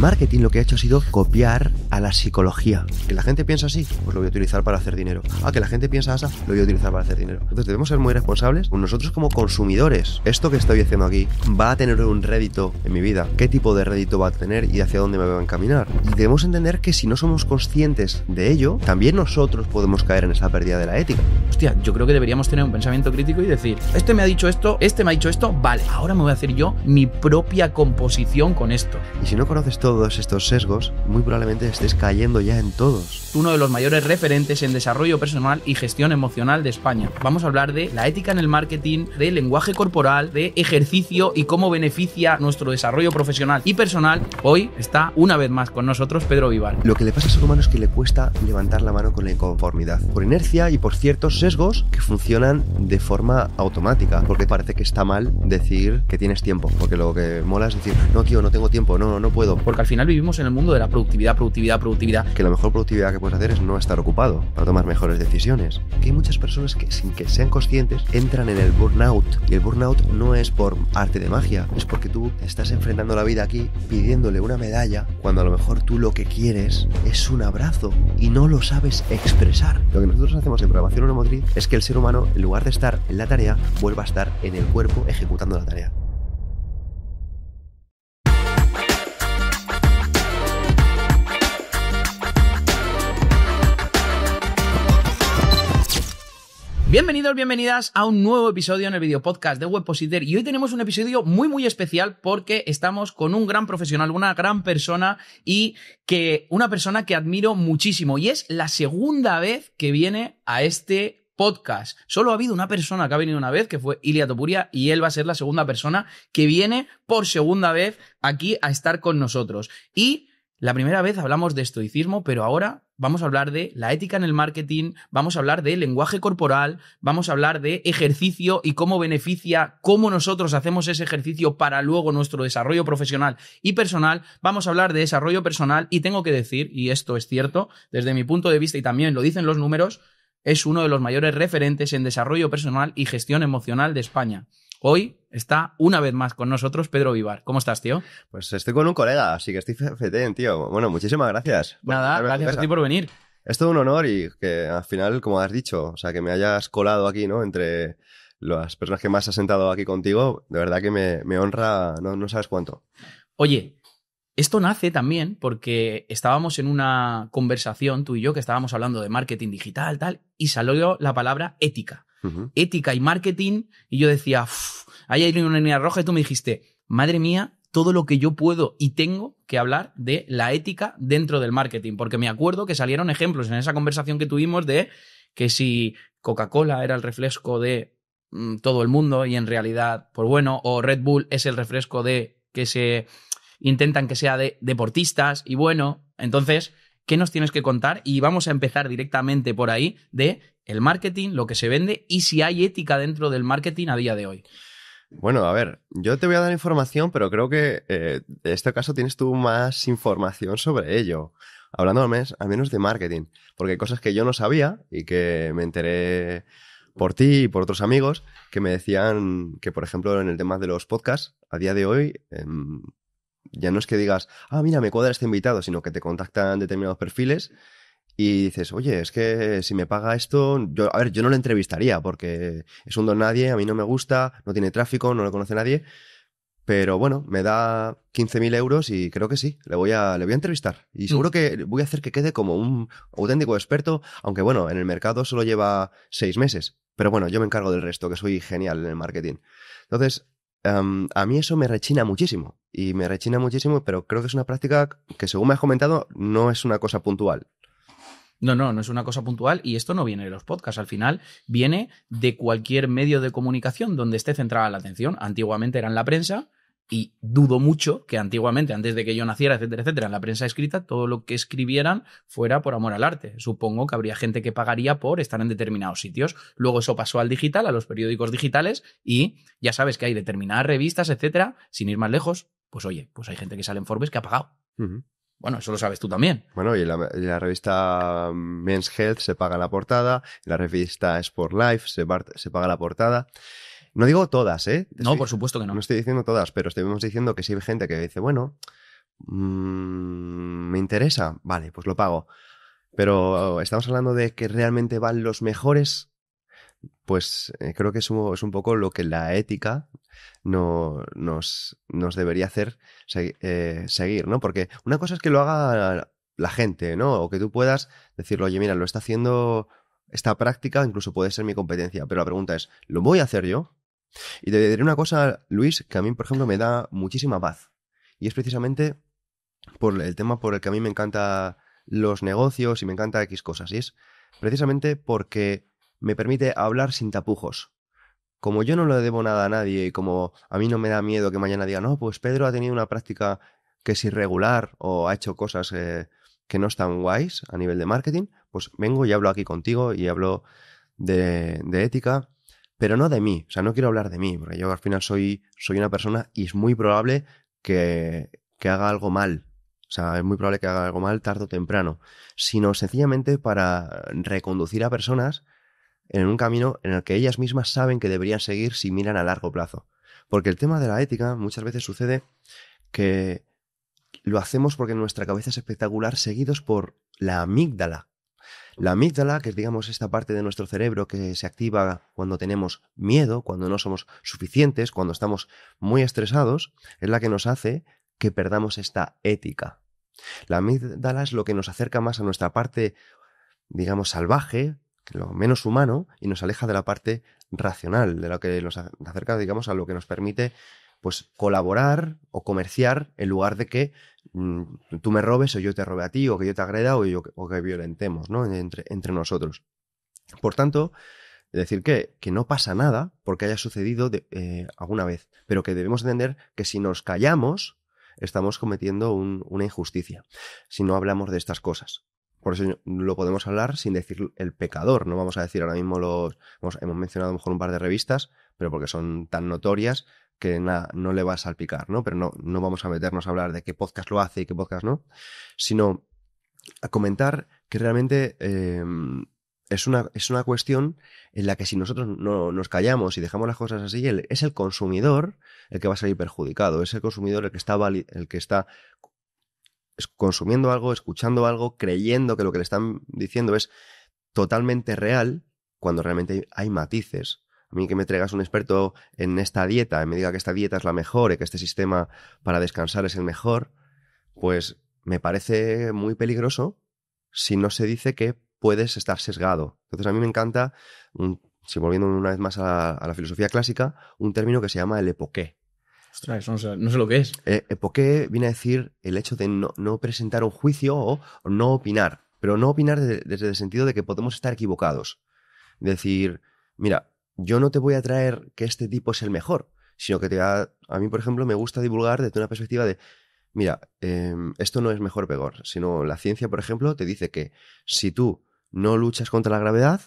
marketing lo que ha hecho ha sido copiar a la psicología. ¿Que la gente piensa así? Pues lo voy a utilizar para hacer dinero. Que la gente piensa así, lo voy a utilizar para hacer dinero. Entonces debemos ser muy responsables. Nosotros como consumidores, esto que estoy haciendo aquí va a tener un rédito en mi vida. ¿Qué tipo de rédito va a tener y hacia dónde me va a encaminar? Y debemos entender que si no somos conscientes de ello, también nosotros podemos caer en esa pérdida de la ética. Hostia, yo creo que deberíamos tener un pensamiento crítico y decir, este me ha dicho esto, este me ha dicho esto, vale, ahora me voy a hacer yo mi propia composición con esto. Y si no conoces todos estos sesgos, muy probablemente estés cayendo ya en todos. Uno de los mayores referentes en desarrollo personal y gestión emocional de España. Vamos a hablar de la ética en el marketing, de lenguaje corporal, de ejercicio y cómo beneficia nuestro desarrollo profesional y personal. Hoy está una vez más con nosotros Pedro Vivar. Lo que le pasa al ser humano es que le cuesta levantar la mano con la inconformidad, por inercia y por ciertos sesgos que funcionan de forma automática, porque parece que está mal decir que tienes tiempo, porque lo que mola es decir, no tío, no tengo tiempo, no puedo. Porque al final vivimos en el mundo de la productividad. Que la mejor productividad que puedes hacer es no estar ocupado para tomar mejores decisiones. Que hay muchas personas que sin que sean conscientes entran en el burnout, y el burnout no es por arte de magia, es porque tú estás enfrentando la vida aquí pidiéndole una medalla cuando a lo mejor tú lo que quieres es un abrazo y no lo sabes expresar. Lo que nosotros hacemos en programación neuromotriz es que el ser humano, en lugar de estar en la tarea, vuelva a estar en el cuerpo ejecutando la tarea. Bienvenidos, bienvenidas a un nuevo episodio en el video podcast de Webpositor, y hoy tenemos un episodio muy especial porque estamos con un gran profesional, una gran persona y una persona que admiro muchísimo, y es la segunda vez que viene a este podcast. Solo ha habido una persona que ha venido una vez, que fue Ilia Topuria, y él va a ser la segunda persona que viene por segunda vez aquí a estar con nosotros. Y la primera vez hablamos de estoicismo, pero ahora vamos a hablar de la ética en el marketing, vamos a hablar de lenguaje corporal, vamos a hablar de ejercicio y cómo beneficia, cómo nosotros hacemos ese ejercicio para luego nuestro desarrollo profesional y personal. Vamos a hablar de desarrollo personal y tengo que decir, y esto es cierto, desde mi punto de vista y también lo dicen los números, es uno de los mayores referentes en desarrollo personal y gestión emocional de España. Hoy está una vez más con nosotros Pedro Vivar. ¿Cómo estás, tío? Pues estoy con un colega, así que estoy fetén, tío. Bueno, muchísimas gracias. Nada, gracias a ti por venir. Es todo un honor y que al final, como has dicho, o sea, que me hayas colado aquí, ¿no? Entre las personas que más has sentado aquí contigo, de verdad que me honra, no sabes cuánto. Oye, esto nace también porque estábamos en una conversación, tú y yo, que estábamos hablando de marketing digital, tal, y salió la palabra ética. Ética y marketing, y yo decía, ahí hay una línea roja, y tú me dijiste, madre mía, todo lo que yo puedo y tengo que hablar de la ética dentro del marketing, porque me acuerdo que salieron ejemplos en esa conversación que tuvimos de que si Coca-Cola era el refresco de todo el mundo y en realidad, pues bueno, o Red Bull es el refresco de que se intentan que sea de deportistas, y bueno, entonces, ¿qué nos tienes que contar? Y vamos a empezar directamente por ahí de el marketing, lo que se vende y si hay ética dentro del marketing a día de hoy. Bueno, a ver, yo te voy a dar información, pero creo que en este caso tienes tú más información sobre ello. Hablando al menos de marketing, porque hay cosas que yo no sabía y que me enteré por ti y por otros amigos que me decían que, por ejemplo, en el tema de los podcasts, a día de hoy, ya no es que digas, mira, me cuadra este invitado, sino que te contactan determinados perfiles y dices, oye, es que si me paga esto, yo no lo entrevistaría porque es un don nadie, a mí no me gusta, no tiene tráfico, no lo conoce nadie, pero bueno, me da 15.000 euros y creo que sí, le voy a entrevistar y seguro que voy a hacer que quede como un auténtico experto, aunque bueno, en el mercado solo lleva 6 meses, pero bueno, yo me encargo del resto, que soy genial en el marketing. Entonces, a mí eso me rechina muchísimo, pero creo que es una práctica que, según me has comentado, no es una cosa puntual. No es una cosa puntual, y esto no viene de los podcasts, al final viene de cualquier medio de comunicación donde esté centrada la atención. Antiguamente era en la prensa, y dudo mucho que antiguamente, antes de que yo naciera, etcétera, en la prensa escrita, todo lo que escribieran fuera por amor al arte. Supongo que habría gente que pagaría por estar en determinados sitios. Luego eso pasó al digital, a los periódicos digitales, y ya sabes que hay determinadas revistas, etcétera, sin ir más lejos, pues oye, pues hay gente que sale en Forbes que ha pagado. Bueno, eso lo sabes tú también. Bueno, y en la revista Men's Health se paga la portada, en la revista Sport Life se paga la portada. No digo todas, ¿eh? No, por supuesto que no. No estoy diciendo todas, pero estamos diciendo que sí hay gente que dice, bueno, ¿Me interesa? Vale, pues lo pago. Pero estamos hablando de que realmente van los mejores, pues creo que es un poco lo que la ética nos debería hacer seguir, ¿no? Porque una cosa es que lo haga la gente, ¿no? O que tú puedas decirlo, oye, mira, lo está haciendo esta práctica, incluso puede ser mi competencia. Pero la pregunta es, ¿lo voy a hacer yo? Y te diré una cosa, Luis, que a mí, por ejemplo, me da muchísima paz. Y es precisamente por el tema por el que a mí me encanta los negocios y me encanta X cosas. Y es precisamente porque me permite hablar sin tapujos. Como yo no le debo nada a nadie y como a mí no me da miedo que mañana diga, no, pues Pedro ha tenido una práctica que es irregular o ha hecho cosas que no están guays a nivel de marketing, pues vengo y hablo aquí contigo y hablo de ética, pero no de mí. O sea, no quiero hablar de mí, porque yo al final soy una persona y es muy probable que haga algo mal. O sea, es muy probable que haga algo mal tarde o temprano, sino sencillamente para reconducir a personas en un camino en el que ellas mismas saben que deberían seguir si miran a largo plazo. Porque el tema de la ética muchas veces sucede que lo hacemos porque nuestra cabeza es espectacular, seguidos por la amígdala. La amígdala, que es, digamos, esta parte de nuestro cerebro que se activa cuando tenemos miedo, cuando no somos suficientes, cuando estamos muy estresados, es la que nos hace que perdamos esta ética. La amígdala es lo que nos acerca más a nuestra parte, digamos, salvaje, lo menos humano, y nos aleja de la parte racional, de lo que nos acerca, digamos, a lo que nos permite pues colaborar o comerciar en lugar de que tú me robes o yo te robe a ti, o que yo te agreda o que violentemos, ¿no? entre nosotros. Por tanto, decir que no pasa nada porque haya sucedido alguna vez, pero que debemos entender que si nos callamos estamos cometiendo una injusticia si no hablamos de estas cosas. Por eso lo podemos hablar sin decir el pecador. No vamos a decir ahora mismo hemos mencionado a lo mejor un par de revistas, pero porque son tan notorias que no le va a salpicar, ¿no? Pero no vamos a meternos a hablar de qué podcast lo hace y qué podcast no, sino a comentar que realmente es una cuestión en la que si nosotros no nos callamos y dejamos las cosas así, es el consumidor el que va a salir perjudicado, es el consumidor el que está consumiendo algo, escuchando algo, creyendo que lo que le están diciendo es totalmente real, cuando realmente hay matices. A mí que me traigas un experto en esta dieta y me diga que esta dieta es la mejor y que este sistema para descansar es el mejor, pues me parece muy peligroso si no se dice que puedes estar sesgado. Entonces a mí me encanta, si volviendo una vez más a la filosofía clásica, un término que se llama el epoqué. Ostras, no sé lo que es. Epoqué viene a decir el hecho de no presentar un juicio o no opinar, pero no opinar desde el sentido de que podemos estar equivocados. Decir, mira, yo no te voy a traer que este tipo es el mejor, sino que a mí, por ejemplo, me gusta divulgar desde una perspectiva de, mira, esto no es mejor o peor, sino la ciencia, por ejemplo, te dice que si tú no luchas contra la gravedad,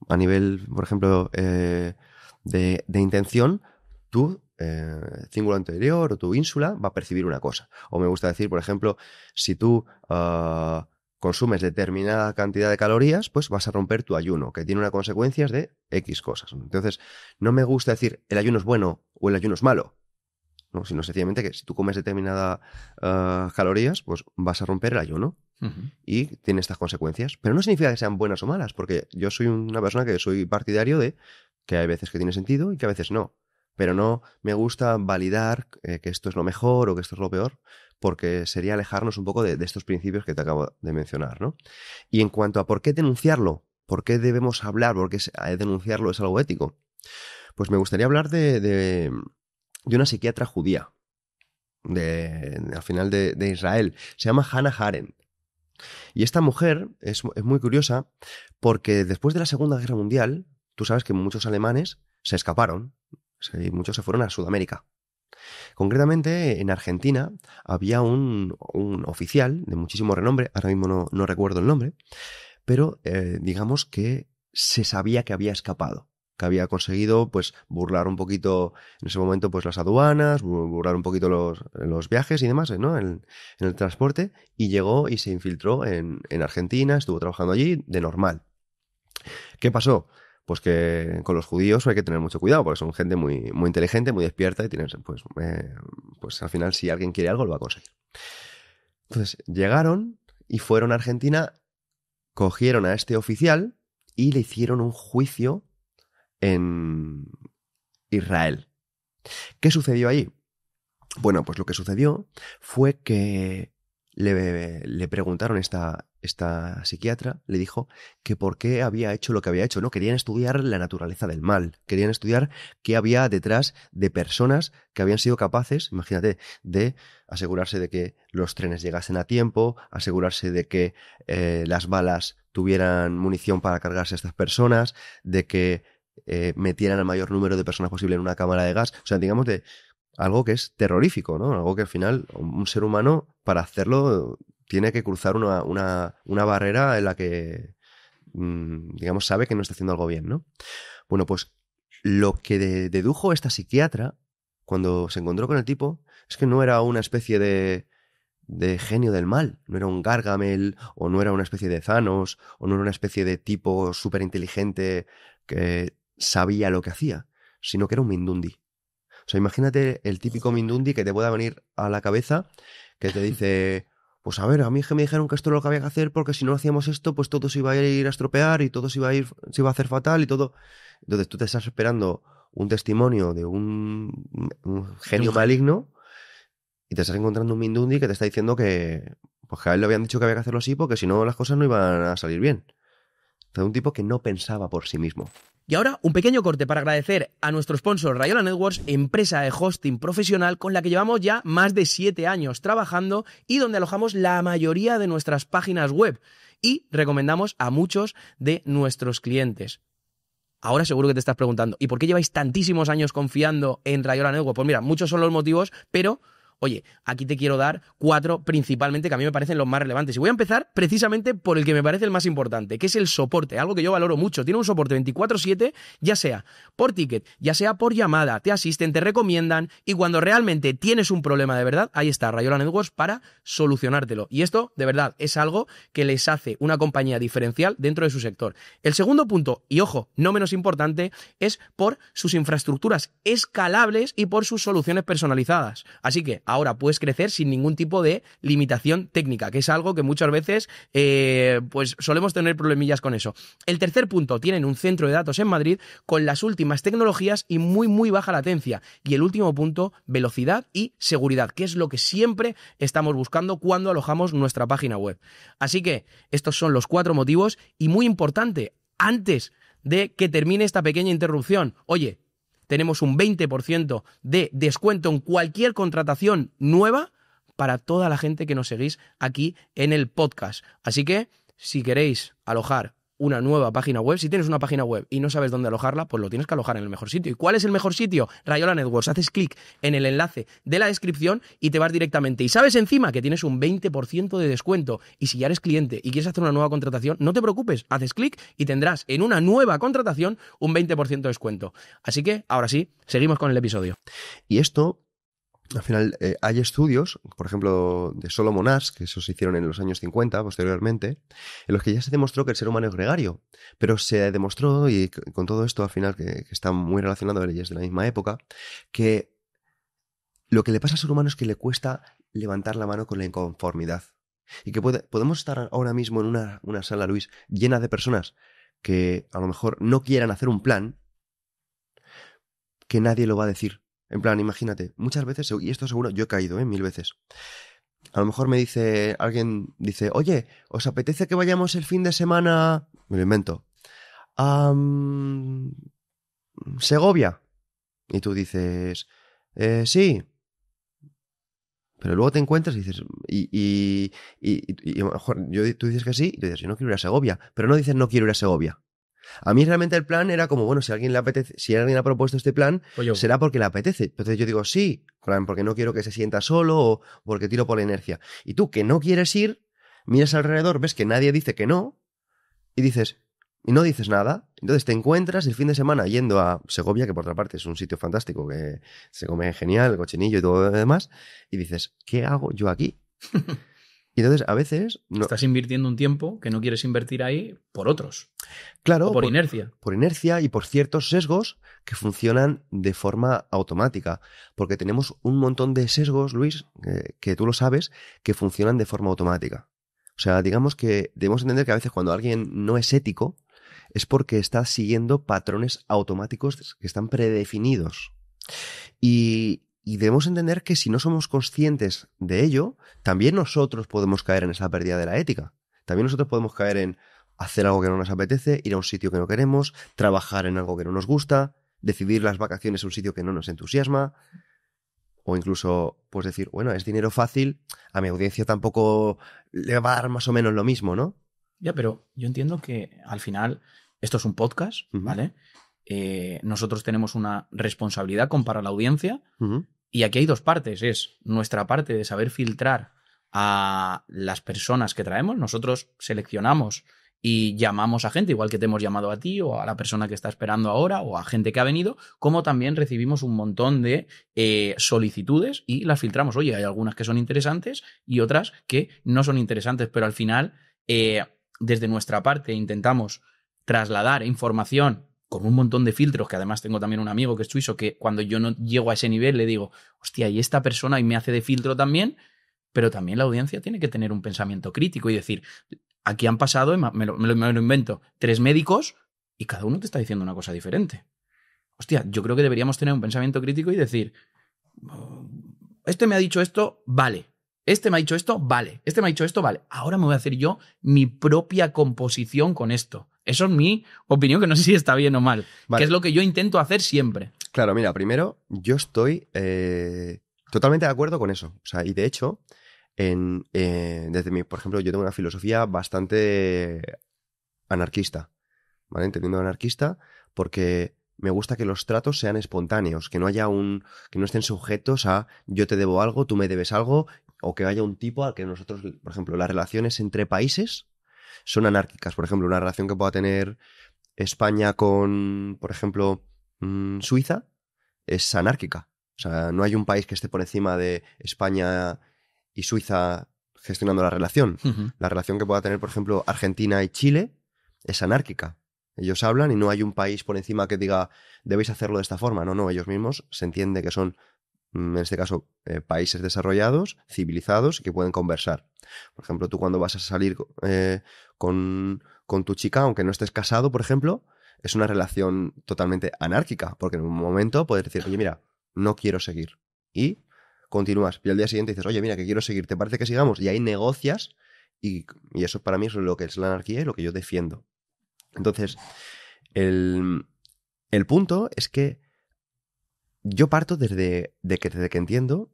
a nivel, por ejemplo, de intención, tú, cíngulo anterior o tu ínsula va a percibir una cosa. O me gusta decir, por ejemplo, si tú consumes determinada cantidad de calorías, pues vas a romper tu ayuno, que tiene unas consecuencias de X cosas. Entonces, no me gusta decir el ayuno es bueno o el ayuno es malo, ¿no? Sino sencillamente que si tú comes determinadas calorías, pues vas a romper el ayuno. Y tiene estas consecuencias. Pero no significa que sean buenas o malas, porque yo soy una persona que soy partidario de que hay veces que tiene sentido y que a veces no. Pero no me gusta validar que esto es lo mejor o que esto es lo peor, porque sería alejarnos un poco de estos principios que te acabo de mencionar, ¿no? Y en cuanto a por qué denunciarlo, por qué debemos hablar, por qué denunciarlo es algo ético, pues me gustaría hablar de una psiquiatra judía, al final de Israel. Se llama Hannah Arendt. Y esta mujer es muy curiosa porque después de la Segunda Guerra Mundial, tú sabes que muchos alemanes se escaparon, muchos se fueron a Sudamérica. Concretamente, en Argentina había un oficial de muchísimo renombre, ahora mismo no recuerdo el nombre, pero digamos que se sabía que había escapado, que había conseguido pues burlar un poquito en ese momento pues las aduanas, burlar un poquito los viajes y demás, ¿no? en el transporte, y llegó y se infiltró en Argentina, estuvo trabajando allí de normal. ¿Qué pasó? pues que con los judíos hay que tener mucho cuidado, porque son gente muy, muy inteligente, muy despierta y tienes, pues al final si alguien quiere algo lo va a conseguir. Entonces llegaron y fueron a Argentina, cogieron a este oficial y le hicieron un juicio en Israel. ¿Qué sucedió allí? Bueno, pues lo que sucedió fue que le preguntaron esta psiquiatra, le dijo que por qué había hecho lo que había hecho, ¿no? Querían estudiar la naturaleza del mal, querían estudiar qué había detrás de personas que habían sido capaces, imagínate, de asegurarse de que los trenes llegasen a tiempo, asegurarse de que las balas tuvieran munición para cargarse a estas personas, de que metieran al mayor número de personas posible en una cámara de gas, o sea, digamos de algo que es terrorífico, ¿no? Algo que al final un ser humano para hacerlo tiene que cruzar una barrera en la que, digamos, sabe que no está haciendo algo bien, ¿no? Bueno, pues lo que dedujo esta psiquiatra cuando se encontró con el tipo es que no era una especie de genio del mal, no era un Gargamel o no era una especie de Thanos o no era una especie de tipo súper inteligente que sabía lo que hacía, sino que era un Mindundi. O sea, imagínate el típico Mindundi que te pueda venir a la cabeza, que te dice, pues a ver, a mí es que me dijeron que esto es lo que había que hacer porque si no hacíamos esto, pues todo se iba a ir a estropear y todo se iba a hacer fatal y todo. Entonces tú te estás esperando un testimonio de un genio maligno y te estás encontrando un Mindundi que te está diciendo que, pues que a él le habían dicho que había que hacerlo así porque si no las cosas no iban a salir bien. Entonces un tipo que no pensaba por sí mismo. Y ahora un pequeño corte para agradecer a nuestro sponsor Rayola Networks, empresa de hosting profesional con la que llevamos ya más de 7 años trabajando y donde alojamos la mayoría de nuestras páginas web y recomendamos a muchos de nuestros clientes. Ahora seguro que te estás preguntando, ¿y por qué lleváis tantísimos años confiando en Rayola Networks? Pues mira, muchos son los motivos, pero oye, aquí te quiero dar 4 principalmente que a mí me parecen los más relevantes. Y voy a empezar precisamente por el que me parece el más importante, que es el soporte, algo que yo valoro mucho. Tiene un soporte 24/7, ya sea por ticket, ya sea por llamada, te asisten, te recomiendan y cuando realmente tienes un problema de verdad, ahí está Rayola Networks para solucionártelo. Y esto, de verdad, es algo que les hace una compañía diferencial dentro de su sector. El segundo punto, y ojo, no menos importante, es por sus infraestructuras escalables y por sus soluciones personalizadas. Así que ahora puedes crecer sin ningún tipo de limitación técnica, que es algo que muchas veces pues solemos tener problemillas con eso. El tercer punto, tienen un centro de datos en Madrid con las últimas tecnologías y muy muy baja latencia. Y el último punto, velocidad y seguridad, que es lo que siempre estamos buscando cuando alojamos nuestra página web. Así que estos son los 4 motivos y muy importante, antes de que termine esta pequeña interrupción, oye, tenemos un 20% de descuento en cualquier contratación nueva para toda la gente que nos seguís aquí en el podcast. Así que, si queréis alojar una nueva página web, si tienes una página web y no sabes dónde alojarla, pues lo tienes que alojar en el mejor sitio. ¿Y cuál es el mejor sitio? Rayola Networks. Haces clic en el enlace de la descripción y te vas directamente. Y sabes encima que tienes un 20% de descuento. Y si ya eres cliente y quieres hacer una nueva contratación, no te preocupes. Haces clic y tendrás en una nueva contratación un 20% de descuento. Así que, ahora sí, seguimos con el episodio. Y esto, al final, hay estudios, por ejemplo, de Solomon Asch, que esos se hicieron en los años 50, posteriormente, en los que ya se demostró que el ser humano es gregario. Pero se demostró, y con todo esto al final, que está muy relacionado a leyes de la misma época, que lo que le pasa al ser humano es que le cuesta levantar la mano con la inconformidad. Y que podemos estar ahora mismo en una sala, Luis, llena de personas que a lo mejor no quieran hacer un plan, que nadie lo va a decir. En plan, imagínate, muchas veces, y esto seguro, yo he caído, 1000 veces. A lo mejor alguien dice, oye, ¿os apetece que vayamos el fin de semana? Me lo invento. A Segovia. Y tú dices, sí. Pero luego te encuentras y dices, y a lo mejor tú dices que sí, y te dices, yo no quiero ir a Segovia. Pero no dices, no quiero ir a Segovia. A mí realmente el plan era como, bueno, si alguien le apetece, si alguien ha propuesto este plan, pues será porque le apetece. Entonces yo digo, sí, plan, porque no quiero que se sienta solo o porque tiro por la inercia. Y tú, que no quieres ir, miras alrededor, ves que nadie dice que no, y no dices nada. Entonces te encuentras el fin de semana yendo a Segovia, que por otra parte es un sitio fantástico, que se come genial, el cochinillo y todo lo demás, y dices, ¿qué hago yo aquí? Y entonces, a veces... No, estás invirtiendo un tiempo que no quieres invertir ahí por otros. claro, O por inercia. Por inercia y por ciertos sesgos que funcionan de forma automática. Porque tenemos un montón de sesgos, Luis, que tú lo sabes, que funcionan de forma automática. O sea, digamos que debemos entender que a veces cuando alguien no es ético es porque está siguiendo patrones automáticos que están predefinidos. Y debemos entender que si no somos conscientes de ello, también nosotros podemos caer en esa pérdida de la ética. También nosotros podemos caer en hacer algo que no nos apetece, ir a un sitio que no queremos, trabajar en algo que no nos gusta, decidir las vacaciones en un sitio que no nos entusiasma, o incluso pues decir, bueno, es dinero fácil, a mi audiencia tampoco le va a dar más o menos lo mismo, ¿no? Ya, pero yo entiendo que al final esto es un podcast, ¿vale? Nosotros tenemos una responsabilidad con para la audiencia y aquí hay dos partes. Es nuestra parte de saber filtrar a las personas que traemos. Nosotros seleccionamos y llamamos a gente, igual que te hemos llamado a ti o a la persona que está esperando ahora o a gente que ha venido, como también recibimos un montón de solicitudes y las filtramos. Oye, hay algunas que son interesantes y otras que no son interesantes, pero al final, desde nuestra parte intentamos trasladar información con un montón de filtros, que además tengo también un amigo que es suizo, que cuando yo no llego a ese nivel le digo, hostia, y esta persona y me hace de filtro también, pero también la audiencia tiene que tener un pensamiento crítico y decir, aquí han pasado, me lo invento, 3 médicos y cada uno te está diciendo una cosa diferente. Hostia, yo creo que deberíamos tener un pensamiento crítico y decir, este me ha dicho esto, vale. Este me ha dicho esto, vale. Este me ha dicho esto, vale. Ahora me voy a hacer yo mi propia composición con esto. Eso es mi opinión, que no sé si está bien o mal. Vale. Que es lo que yo intento hacer siempre. Claro, mira, primero, yo estoy totalmente de acuerdo con eso. O sea, y de hecho, desde por ejemplo, yo tengo una filosofía bastante anarquista, ¿vale? Entendiendo anarquista, porque me gusta que los tratos sean espontáneos, que no haya que no estén sujetos a yo te debo algo, tú me debes algo, o que haya un tipo al que nosotros, por ejemplo, las relaciones entre países son anárquicas. Por ejemplo, una relación que pueda tener España con, por ejemplo, Suiza, es anárquica. O sea, no hay un país que esté por encima de España y Suiza gestionando la relación. La relación que pueda tener, por ejemplo, Argentina y Chile es anárquica. Ellos hablan y no hay un país por encima que diga debéis hacerlo de esta forma. No, ellos mismos se entiende que son, en este caso, países desarrollados, civilizados y que pueden conversar. Por ejemplo, tú cuando vas a salir con tu chica, aunque no estés casado, por ejemplo, es una relación totalmente anárquica, porque en un momento puedes decir, oye, mira, no quiero seguir. Y continúas. Y al día siguiente dices, oye, mira, que quiero seguir, ¿te parece que sigamos? Y ahí negocias y eso para mí es lo que es la anarquía y lo que yo defiendo. Entonces, el punto es que yo parto desde que entiendo,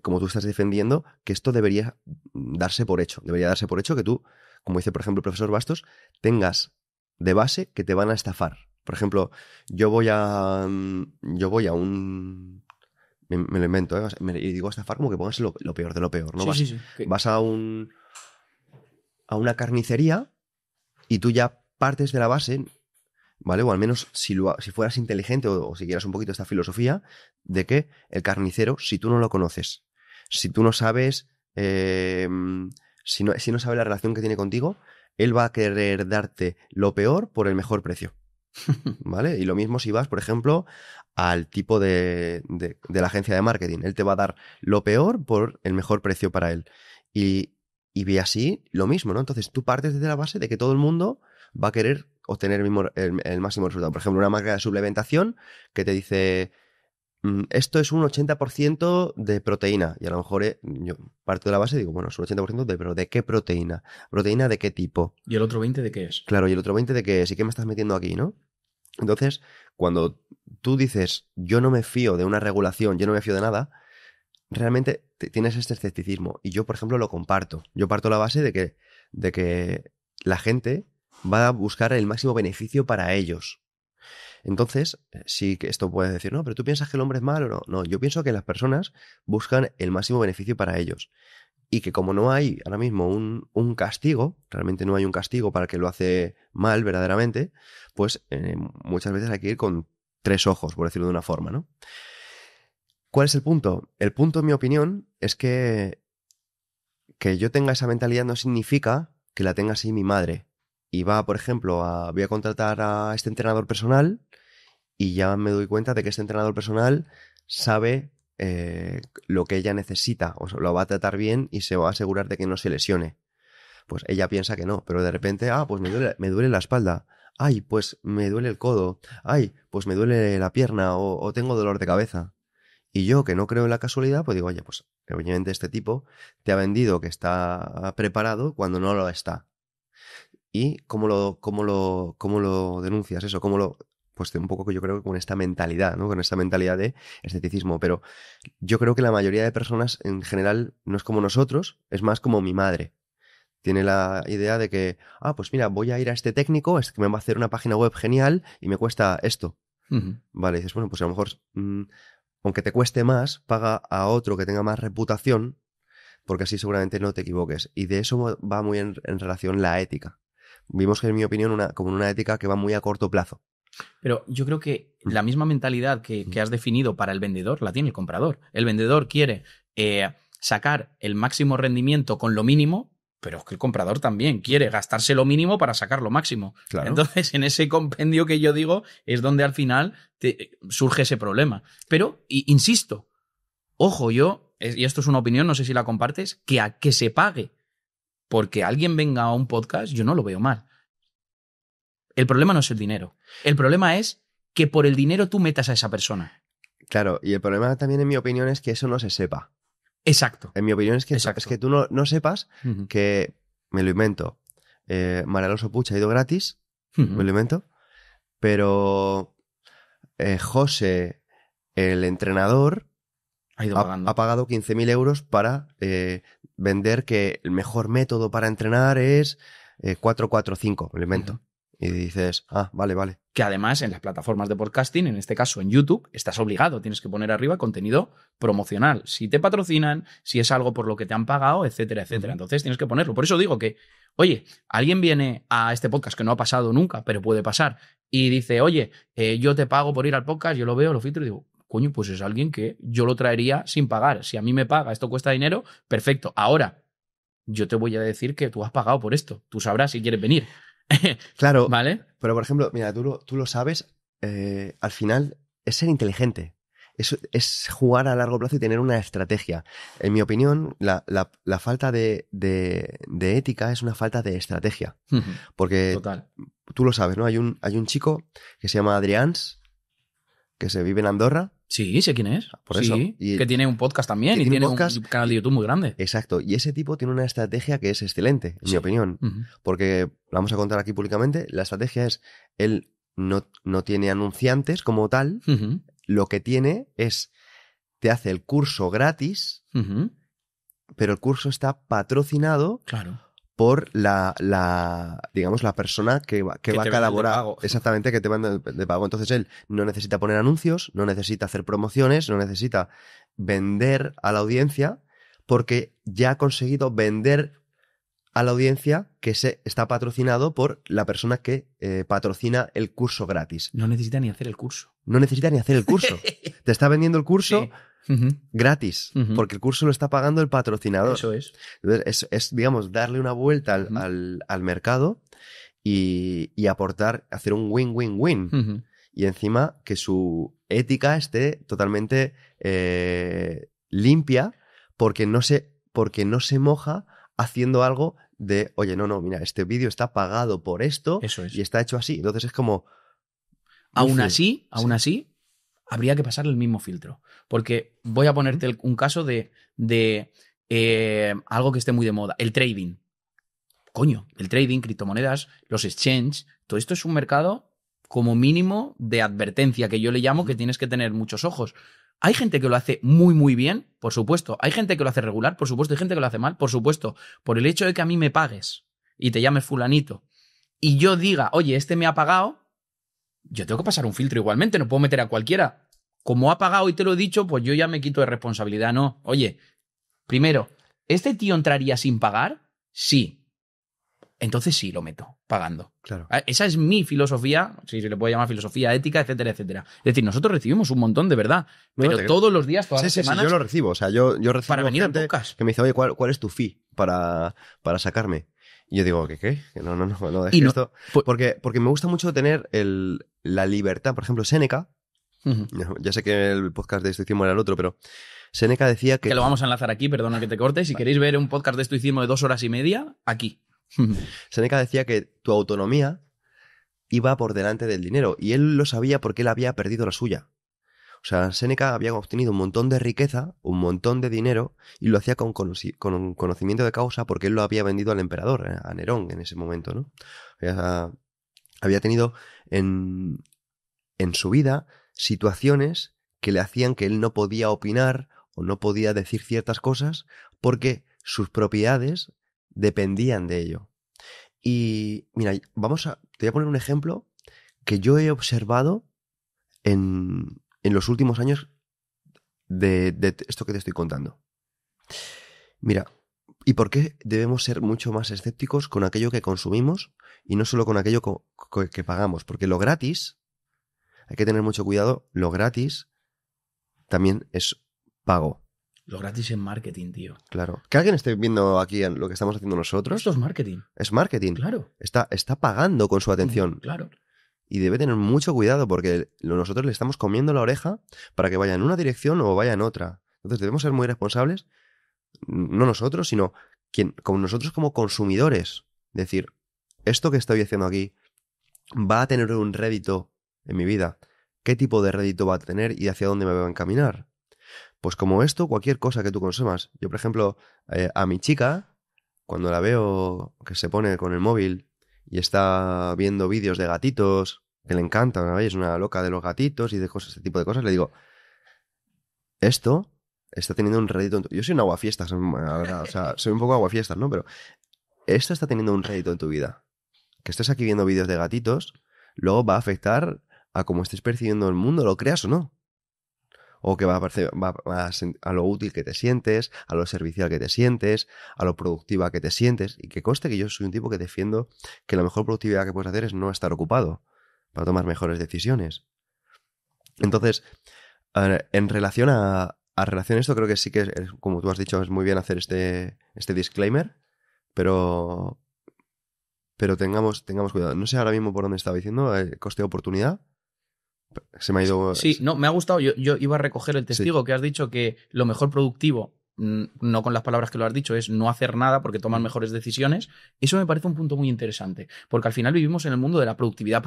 como tú estás defendiendo, que esto debería darse por hecho. Debería darse por hecho que tú, como dice por ejemplo el profesor Bastos, tengas de base que te van a estafar. Por ejemplo, yo voy a un... Me lo invento, ¿eh? Y digo estafar como que pongas lo peor de lo peor, ¿no? Sí. Vas a una carnicería y tú ya partes de la base, ¿vale? O al menos si fueras inteligente o siguieras un poquito esta filosofía de que el carnicero, si tú no lo conoces, si tú no sabes, si no sabes la relación que tiene contigo, él va a querer darte lo peor por el mejor precio, ¿vale? Y lo mismo si vas, por ejemplo, al tipo de la agencia de marketing. Él te va a dar lo peor por el mejor precio para él. Y ve así lo mismo, ¿no? Entonces tú partes desde la base de que todo el mundo va a querer obtener el máximo resultado. Por ejemplo, una marca de suplementación que te dice esto es un 80% de proteína. Y a lo mejor yo parto de la base y digo, bueno, es un 80% pero ¿de qué proteína? ¿Proteína de qué tipo? ¿Y el otro 20% de qué es? Claro, y el otro 20% de qué es. ¿Y qué me estás metiendo aquí, no? Entonces, cuando tú dices, yo no me fío de una regulación, yo no me fío de nada, realmente tienes este escepticismo. Y yo, por ejemplo, lo comparto. Yo parto la base de que la gente va a buscar el máximo beneficio para ellos. Entonces, sí que esto puede decir, no, pero tú piensas que el hombre es malo o no. No, yo pienso que las personas buscan el máximo beneficio para ellos. Y que como no hay ahora mismo un castigo, realmente no hay un castigo para el que lo hace mal verdaderamente, pues muchas veces hay que ir con 3 ojos, por decirlo de una forma, ¿no? ¿Cuál es el punto? El punto, en mi opinión, es que que yo tenga esa mentalidad no significa que la tenga así mi madre. Y va, por ejemplo, voy a contratar a este entrenador personal y ya me doy cuenta de que este entrenador personal sabe lo que ella necesita, o sea, lo va a tratar bien y se va a asegurar de que no se lesione. Pues ella piensa que no, pero de repente, pues me duele la espalda, ay, pues me duele el codo, ay, pues me duele la pierna o tengo dolor de cabeza. Y yo, que no creo en la casualidad, pues digo, oye, pues obviamente este tipo te ha vendido que está preparado cuando no lo está. ¿Y cómo lo denuncias eso? Pues un poco que yo creo que con esta mentalidad, ¿no? Con esta mentalidad de escepticismo. Pero yo creo que la mayoría de personas en general no es como nosotros, es más como mi madre. Tiene la idea de que, pues mira, voy a ir a este técnico, es que me va a hacer una página web genial y me cuesta esto. Uh-huh. Vale, dices, bueno, pues a lo mejor, aunque te cueste más, paga a otro que tenga más reputación, porque así seguramente no te equivoques. Y de eso va muy en relación la ética. Vimos que, en mi opinión, como una ética que va muy a corto plazo. Pero yo creo que la misma mentalidad que has definido para el vendedor la tiene el comprador. El vendedor quiere sacar el máximo rendimiento con lo mínimo, pero es que el comprador también quiere gastarse lo mínimo para sacar lo máximo. Claro. Entonces, en ese compendio que yo digo, es donde al final surge ese problema. Pero, insisto, ojo, y esto es una opinión, no sé si la compartes, que a que se pague porque alguien venga a un podcast, yo no lo veo mal. El problema no es el dinero. El problema es que por el dinero tú metas a esa persona. Claro, y el problema también, en mi opinión, es que eso no se sepa. Exacto. En mi opinión es que tú no sepas uh-huh. que, me lo invento, María Alonso Puig ha ido gratis, uh-huh. me lo invento, pero José, el entrenador, ha pagado 15.000 euros para vender que el mejor método para entrenar es 4-4-5, me lo invento. Uh-huh. Y dices, vale. Que además en las plataformas de podcasting, en este caso en YouTube, estás obligado, tienes que poner arriba contenido promocional. Si te patrocinan, si es algo por lo que te han pagado, etcétera, etcétera. Entonces tienes que ponerlo. Por eso digo que, oye, alguien viene a este podcast que no ha pasado nunca, pero puede pasar, y dice, oye, yo te pago por ir al podcast, yo lo veo, lo filtro y digo, coño, pues es alguien que yo lo traería sin pagar. Si a mí me paga, esto cuesta dinero, perfecto. Ahora, yo te voy a decir que tú has pagado por esto. Tú sabrás si quieres venir. Claro, ¿vale? Pero por ejemplo, mira, tú lo sabes, al final es ser inteligente, es jugar a largo plazo y tener una estrategia. En mi opinión, la falta de ética es una falta de estrategia. Porque Total. Tú lo sabes, ¿no? Hay un chico que se llama Adrians, que se vive en Andorra. Sí, sé quién es. Por eso. Y que tiene un podcast también y tiene un canal de YouTube muy grande. Exacto. Y ese tipo tiene una estrategia que es excelente, en mi opinión. Uh-huh. Porque, vamos a contar aquí públicamente, la estrategia es, él no tiene anunciantes como tal, uh-huh. Lo que tiene es, te hace el curso gratis, uh-huh. pero el curso está patrocinado por la persona que va a colaborar. Exactamente, que te manda de pago. Entonces él no necesita poner anuncios, no necesita hacer promociones, no necesita vender a la audiencia, porque ya ha conseguido vender a la audiencia que está patrocinado por la persona que patrocina el curso gratis. No necesita ni hacer el curso. No necesita ni hacer el curso. Te está vendiendo el curso uh-huh. gratis, uh-huh. porque el curso lo está pagando el patrocinador. Eso es. Entonces, es digamos, darle una vuelta uh-huh. al mercado y aportar, hacer un win-win-win. Uh-huh. Y encima que su ética esté totalmente limpia, porque no se moja haciendo algo de, oye, no, mira, este vídeo está pagado por esto. Eso es. Y está hecho así. Entonces es como... Aún así, habría que pasar el mismo filtro. Porque voy a ponerte un caso de algo que esté muy de moda. El trading. Coño, el trading, criptomonedas, los exchanges, todo esto es un mercado como mínimo de advertencia, que yo le llamo, que tienes que tener muchos ojos. Hay gente que lo hace muy, muy bien, por supuesto. Hay gente que lo hace regular, por supuesto. Hay gente que lo hace mal, por supuesto. Por el hecho de que a mí me pagues y te llames fulanito y yo diga, oye, este me ha pagado, yo tengo que pasar un filtro igualmente. No puedo meter a cualquiera. Como ha pagado y te lo he dicho, pues yo ya me quito de responsabilidad. No, oye, primero, ¿este tío entraría sin pagar? Sí. entonces sí lo meto pagando. Claro. Esa es mi filosofía, si se le puede llamar filosofía ética, etcétera, etcétera. Es decir, nosotros recibimos un montón de verdad, pero todos los días, todas las semanas... Sí, yo lo recibo. O sea, yo recibo para venir al gente podcast. que me dice, oye, ¿cuál es tu fee para sacarme? Y yo digo, ¿qué? Que no dejes Y no- esto. Porque me gusta mucho tener la libertad. Por ejemplo, Séneca, Ujú. ya sé que el podcast de estoicismo era el otro, pero Séneca decía que... Que lo vamos a enlazar aquí, perdona que te corte. Si queréis ver un podcast de estoicismo de 2 horas y media, aquí. Séneca decía que tu autonomía iba por delante del dinero. Y él lo sabía porque él había perdido la suya. O sea, Séneca había obtenido un montón de riqueza, un montón de dinero, y lo hacía con un conocimiento de causa porque él lo había vendido al emperador, a Nerón, en ese momento, ¿no? Había tenido en su vida situaciones que le hacían que él no podía opinar o no podía decir ciertas cosas porque sus propiedades dependían de ello. Y mira, te voy a poner un ejemplo que yo he observado en los últimos años de esto que te estoy contando. Mira, ¿y por qué debemos ser mucho más escépticos con aquello que consumimos y no solo con aquello que pagamos? Porque lo gratis, hay que tener mucho cuidado, lo gratis también es pago. Lo gratis es marketing, tío. Claro. Que alguien esté viendo aquí lo que estamos haciendo nosotros. Esto es marketing. Es marketing. Claro. Está pagando con su atención. Claro. Y debe tener mucho cuidado porque nosotros le estamos comiendo la oreja para que vaya en una dirección o vaya en otra. Entonces debemos ser muy responsables, no nosotros, sino como nosotros como consumidores. Decir, esto que estoy haciendo aquí va a tener un rédito en mi vida. ¿Qué tipo de rédito va a tener y hacia dónde me va a encaminar? Pues como esto, cualquier cosa que tú consumas. Yo, por ejemplo, a mi chica, cuando la veo que se pone con el móvil y está viendo vídeos de gatitos, que le encantan, ¿no? Es una loca de los gatitos y de cosas, este tipo de cosas, le digo, esto está teniendo un rédito... Yo soy un aguafiestas, la verdad, o sea, soy un poco aguafiestas, ¿no? Pero esto está teniendo un rédito en tu vida. Que estés aquí viendo vídeos de gatitos, luego va a afectar a cómo estés percibiendo el mundo, lo creas o no. O que va a lo útil que te sientes, a lo servicial que te sientes, a lo productiva que te sientes. Y que conste que yo soy un tipo que defiendo que la mejor productividad que puedes hacer es no estar ocupado para tomar mejores decisiones. Entonces, en relación a relación a esto, creo que sí que, como tú has dicho, es muy bien hacer este disclaimer, pero tengamos cuidado. No sé ahora mismo por dónde estaba diciendo, coste-oportunidad. Se me ha ido... Sí, no, me ha gustado. Yo iba a recoger el testigo que has dicho que lo mejor productivo, no con las palabras que lo has dicho, es no hacer nada porque toman mejores decisiones. Eso me parece un punto muy interesante, porque al final vivimos en el mundo de la productividad.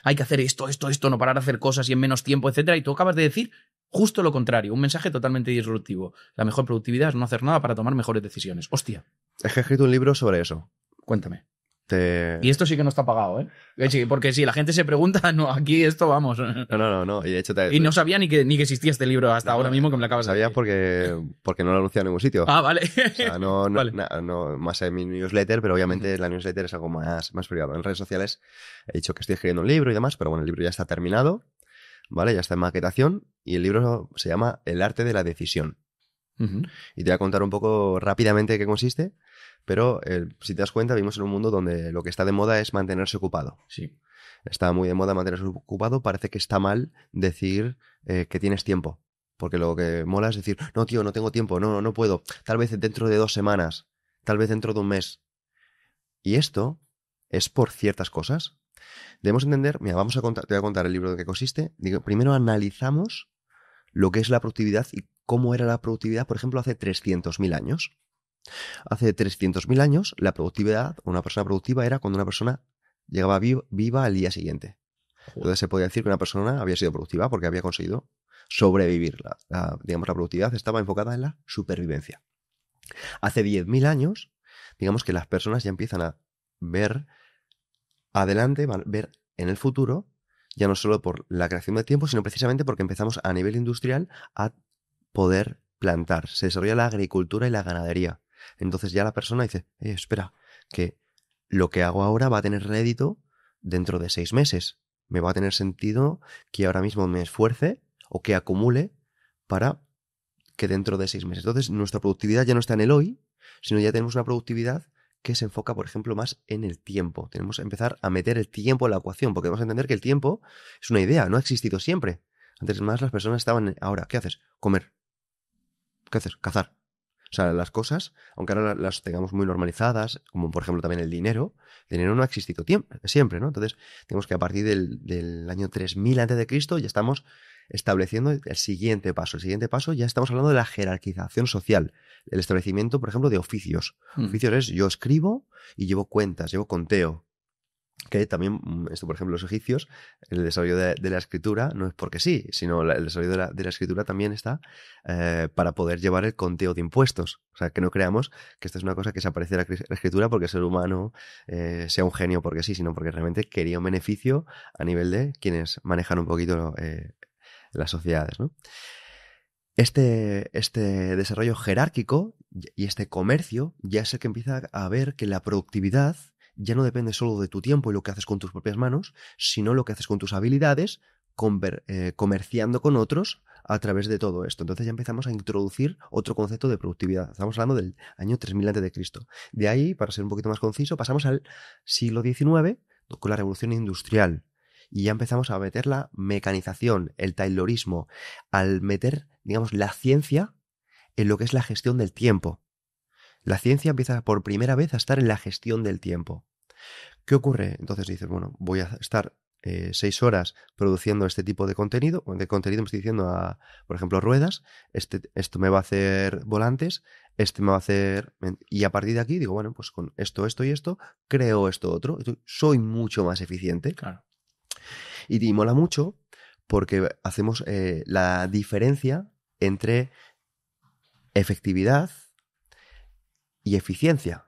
Hay que hacer esto, no parar de hacer cosas y en menos tiempo, etcétera. Y tú acabas de decir justo lo contrario, un mensaje totalmente disruptivo. La mejor productividad es no hacer nada para tomar mejores decisiones. Hostia. Es que he escrito un libro sobre eso. Cuéntame. Y esto sí que no está pagado, ¿eh? Sí, porque si la gente se pregunta, no, aquí esto vamos. No. Y de hecho y no sabía ni que existía este libro hasta ahora mismo que me lo acabas de decir. Sabía porque no lo anunciado en ningún sitio. Ah, vale. O sea, no Vale. más en mi newsletter, pero obviamente la newsletter es algo más privado. En redes sociales he dicho que estoy escribiendo un libro y demás, pero bueno, el libro ya está terminado, ¿vale? Ya está en maquetación y el libro se llama El arte de la decisión. Y te voy a contar un poco rápidamente qué consiste. Pero si te das cuenta, vivimos en un mundo donde lo que está de moda es mantenerse ocupado. Sí. Está muy de moda mantenerse ocupado. Parece que está mal decir que tienes tiempo. Porque lo que mola es decir, no, tío, no tengo tiempo, no puedo. Tal vez dentro de 2 semanas, tal vez dentro de un mes. Y esto es por ciertas cosas. Debemos entender, mira, te voy a contar el libro de qué consiste. Primero analizamos lo que es la productividad y cómo era la productividad, por ejemplo, hace 300.000 años. Hace 300.000 años, la productividad, una persona productiva era cuando una persona llegaba viva al día siguiente. Entonces se podía decir que una persona había sido productiva porque había conseguido sobrevivir. Digamos, la productividad estaba enfocada en la supervivencia. Hace 10.000 años, digamos que las personas ya empiezan a ver adelante, ver en el futuro, ya no solo por la creación de tiempo, sino precisamente porque empezamos a nivel industrial a poder plantar. Se desarrolla la agricultura y la ganadería. Entonces ya la persona dice, espera, que lo que hago ahora va a tener rédito dentro de 6 meses. Me va a tener sentido que ahora mismo me esfuerce o que acumule para que dentro de 6 meses. Entonces nuestra productividad ya no está en el hoy, sino ya tenemos una productividad que se enfoca, por ejemplo, más en el tiempo. Tenemos que empezar a meter el tiempo en la ecuación, porque vamos a entender que el tiempo es una idea, no ha existido siempre. Antes más las personas estaban, ahora, ¿qué haces? Comer. ¿Qué haces? Cazar. O sea, las cosas, aunque ahora las tengamos muy normalizadas, como por ejemplo también el dinero no ha existido siempre, ¿no? Entonces, tenemos que a partir del año 3000 a.C. ya estamos estableciendo el siguiente paso. El siguiente paso ya estamos hablando de la jerarquización social, el establecimiento, por ejemplo, de oficios. Oficios es, yo escribo y llevo cuentas, llevo conteo. Que también, esto por ejemplo, los egipcios, el desarrollo de la escritura no es porque sí, sino el desarrollo de la escritura también está para poder llevar el conteo de impuestos. O sea, que no creamos que esta es una cosa que se aparece en la escritura porque el ser humano sea un genio porque sí, sino porque realmente quería un beneficio a nivel de quienes manejan un poquito las sociedades, ¿no? Este desarrollo jerárquico y este comercio ya es el que empieza a ver que la productividad ya no depende solo de tu tiempo y lo que haces con tus propias manos, sino lo que haces con tus habilidades, comerciando con otros a través de todo esto. Entonces ya empezamos a introducir otro concepto de productividad. Estamos hablando del año 3000 a.C. De ahí, para ser un poquito más conciso, pasamos al siglo XIX con la revolución industrial. Y ya empezamos a meter la mecanización, el taylorismo, al meter, digamos, la ciencia en lo que es la gestión del tiempo. La ciencia empieza por primera vez a estar en la gestión del tiempo. ¿Qué ocurre? Entonces dices, bueno, voy a estar 6 horas produciendo este tipo de contenido. De contenido me estoy diciendo, por ejemplo, ruedas. Esto me va a hacer volantes, me va a hacer... Y a partir de aquí digo, bueno, pues con esto y esto, creo esto otro. Soy mucho más eficiente. Claro. Y mola mucho porque hacemos la diferencia entre efectividad y eficiencia.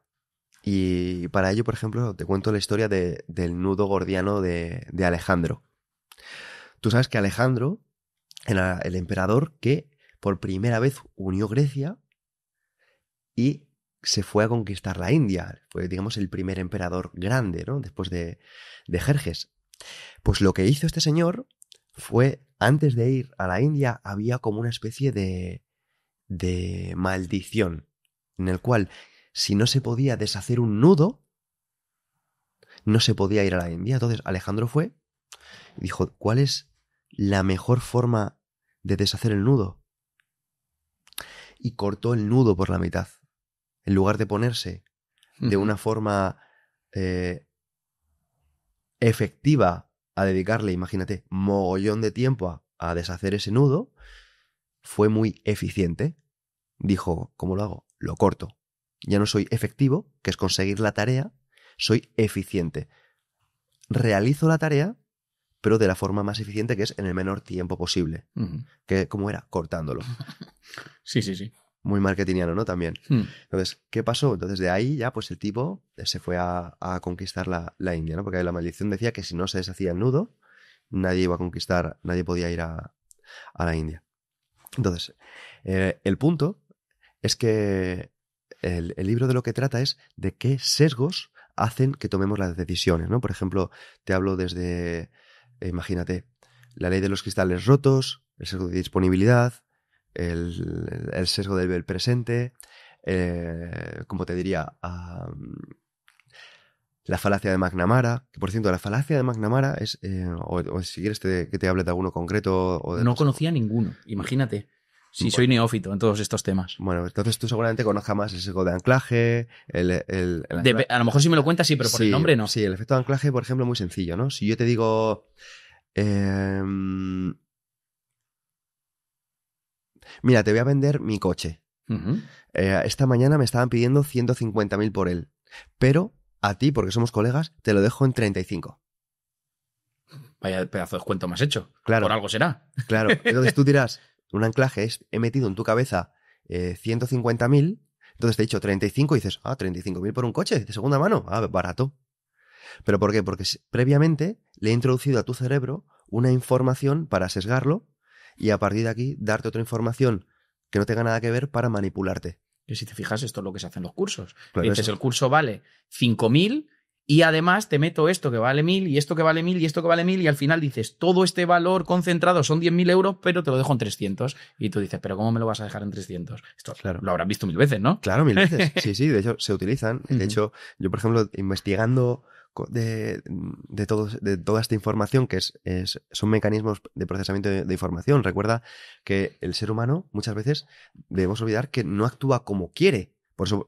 Y para ello, por ejemplo, te cuento la historia del nudo gordiano de Alejandro. Tú sabes que Alejandro era el emperador que por primera vez unió Grecia y se fue a conquistar la India. Fue, digamos, el primer emperador grande, ¿no? Después de Jerjes. Pues lo que hizo este señor fue, antes de ir a la India, había como una especie de maldición, en el cual, si no se podía deshacer un nudo, no se podía ir a la India. Entonces Alejandro fue y dijo, ¿cuál es la mejor forma de deshacer el nudo? Y cortó el nudo por la mitad. En lugar de ponerse de una forma efectiva a dedicarle, imagínate, mogollón de tiempo a deshacer ese nudo, fue muy eficiente. Dijo, ¿cómo lo hago? Lo corto. Ya no soy efectivo, que es conseguir la tarea, soy eficiente. Realizo la tarea, pero de la forma más eficiente, que es en el menor tiempo posible. Que, ¿cómo era? Cortándolo. Sí, sí, sí. Muy marketingiano, ¿no? También. Entonces, ¿qué pasó? Entonces, de ahí ya, pues el tipo se fue a conquistar la India, ¿no? Porque la maldición decía que si no se deshacía el nudo, nadie iba a conquistar, nadie podía ir a la India. Entonces, el punto es que el libro de lo que trata es de qué sesgos hacen que tomemos las decisiones, ¿no? Por ejemplo, te hablo desde, imagínate, la ley de los cristales rotos, el sesgo de disponibilidad, el sesgo del presente, como te diría, la falacia de McNamara, que por cierto, la falacia de McNamara es, o si quieres que te hable de alguno concreto. No conocía ninguno, imagínate. Sí, soy neófito en todos estos temas. Bueno, entonces tú seguramente conozcas más el sesgo de anclaje, a lo mejor si me lo cuentas sí, pero por el nombre no. Sí, el efecto de anclaje, por ejemplo, es muy sencillo, ¿no? Si yo te digo... mira, te voy a vender mi coche. Esta mañana me estaban pidiendo 150.000 por él. Pero a ti, porque somos colegas, te lo dejo en 35. Vaya pedazo de descuento me has hecho. Claro. Por algo será. Claro. Entonces tú dirás, un anclaje es, he metido en tu cabeza 150.000, entonces te he dicho 35 y dices, 35.000 por un coche de segunda mano, barato. ¿Pero por qué? Porque previamente le he introducido a tu cerebro una información para sesgarlo y a partir de aquí darte otra información que no tenga nada que ver para manipularte. Y si te fijas, esto es lo que se hace en los cursos. Claro, Dices, eso. el curso vale 5.000 Y además te meto esto que vale 1.000 y esto que vale 1.000 y esto que vale 1.000 y al final dices, todo este valor concentrado son 10.000 euros, pero te lo dejo en 300. Y tú dices, ¿pero cómo me lo vas a dejar en 300? Esto Claro. lo habrás visto 1.000 veces, ¿no? Claro, 1000 veces. Sí, de hecho, se utilizan. De Ujú. hecho, yo, por ejemplo, investigando de toda esta información, que son mecanismos de procesamiento de información. Recuerda que el ser humano, muchas veces, debemos olvidar que no actúa como quiere. Por eso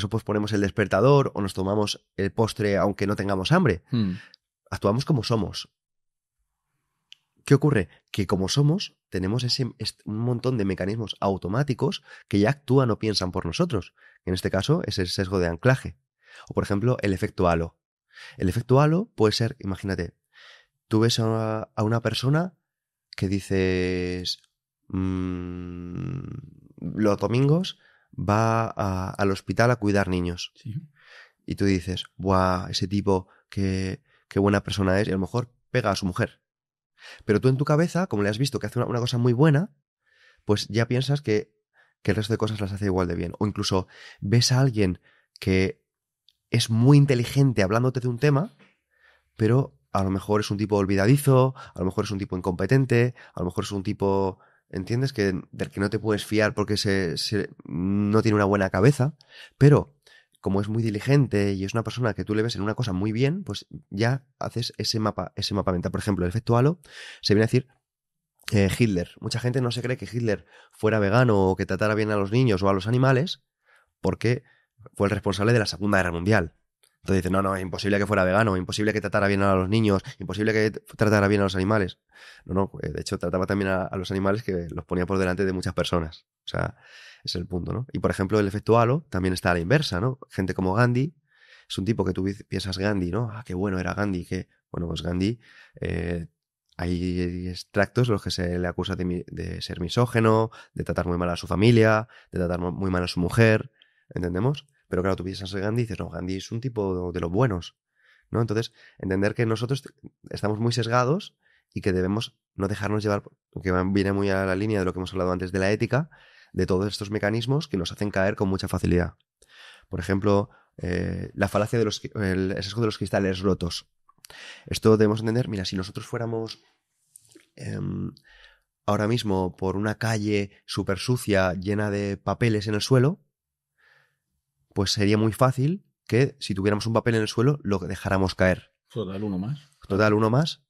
pues ponemos el despertador o nos tomamos el postre aunque no tengamos hambre. Actuamos como somos. ¿Qué ocurre? Que como somos, tenemos un montón de mecanismos automáticos que ya actúan o piensan por nosotros. En este caso es el sesgo de anclaje. O, por ejemplo, el efecto halo. El efecto halo puede ser, imagínate, tú ves a una persona que dices, los domingos va al hospital a cuidar niños. Sí. Y tú dices, ¡buah! Ese tipo, qué buena persona es. Y a lo mejor pega a su mujer. Pero tú en tu cabeza, como le has visto que hace una cosa muy buena, pues ya piensas que el resto de cosas las hace igual de bien. O incluso ves a alguien que es muy inteligente hablándote de un tema, pero a lo mejor es un tipo olvidadizo, a lo mejor es un tipo incompetente, a lo mejor es un tipo, ¿entiendes? Del que no te puedes fiar porque no tiene una buena cabeza, pero como es muy diligente y es una persona que tú le ves en una cosa muy bien, pues ya haces ese mapa mental. Por ejemplo, el efecto halo se viene a decir Hitler. Mucha gente no se cree que Hitler fuera vegano o que tratara bien a los niños o a los animales porque fue el responsable de la Segunda Guerra Mundial. Entonces dicen, no, es imposible que fuera vegano, imposible que tratara bien a los niños, imposible que tratara bien a los animales. No, de hecho trataba también a los animales, que los ponía por delante de muchas personas. O sea, ese es el punto, ¿no? Y por ejemplo, el efecto halo también está a la inversa, ¿no? Gente como Gandhi, es un tipo que tú piensas Gandhi, ¿no? Ah, qué bueno era Gandhi, bueno, pues Gandhi, hay extractos en los que se le acusa de ser misógeno, de tratar muy mal a su familia, de tratar muy mal a su mujer, ¿entendemos? Pero claro, tú piensas en Gandhi y dices, no, Gandhi es un tipo de los buenos, ¿no? Entonces, entender que nosotros estamos muy sesgados y que debemos no dejarnos llevar, que viene muy a la línea de lo que hemos hablado antes de la ética, de todos estos mecanismos que nos hacen caer con mucha facilidad. Por ejemplo, la falacia el sesgo de los cristales rotos. Esto debemos entender, mira, si nosotros fuéramos ahora mismo por una calle súper sucia, llena de papeles en el suelo, pues sería muy fácil que si tuviéramos un papel en el suelo lo dejáramos caer. Total, uno más. Total, uno más.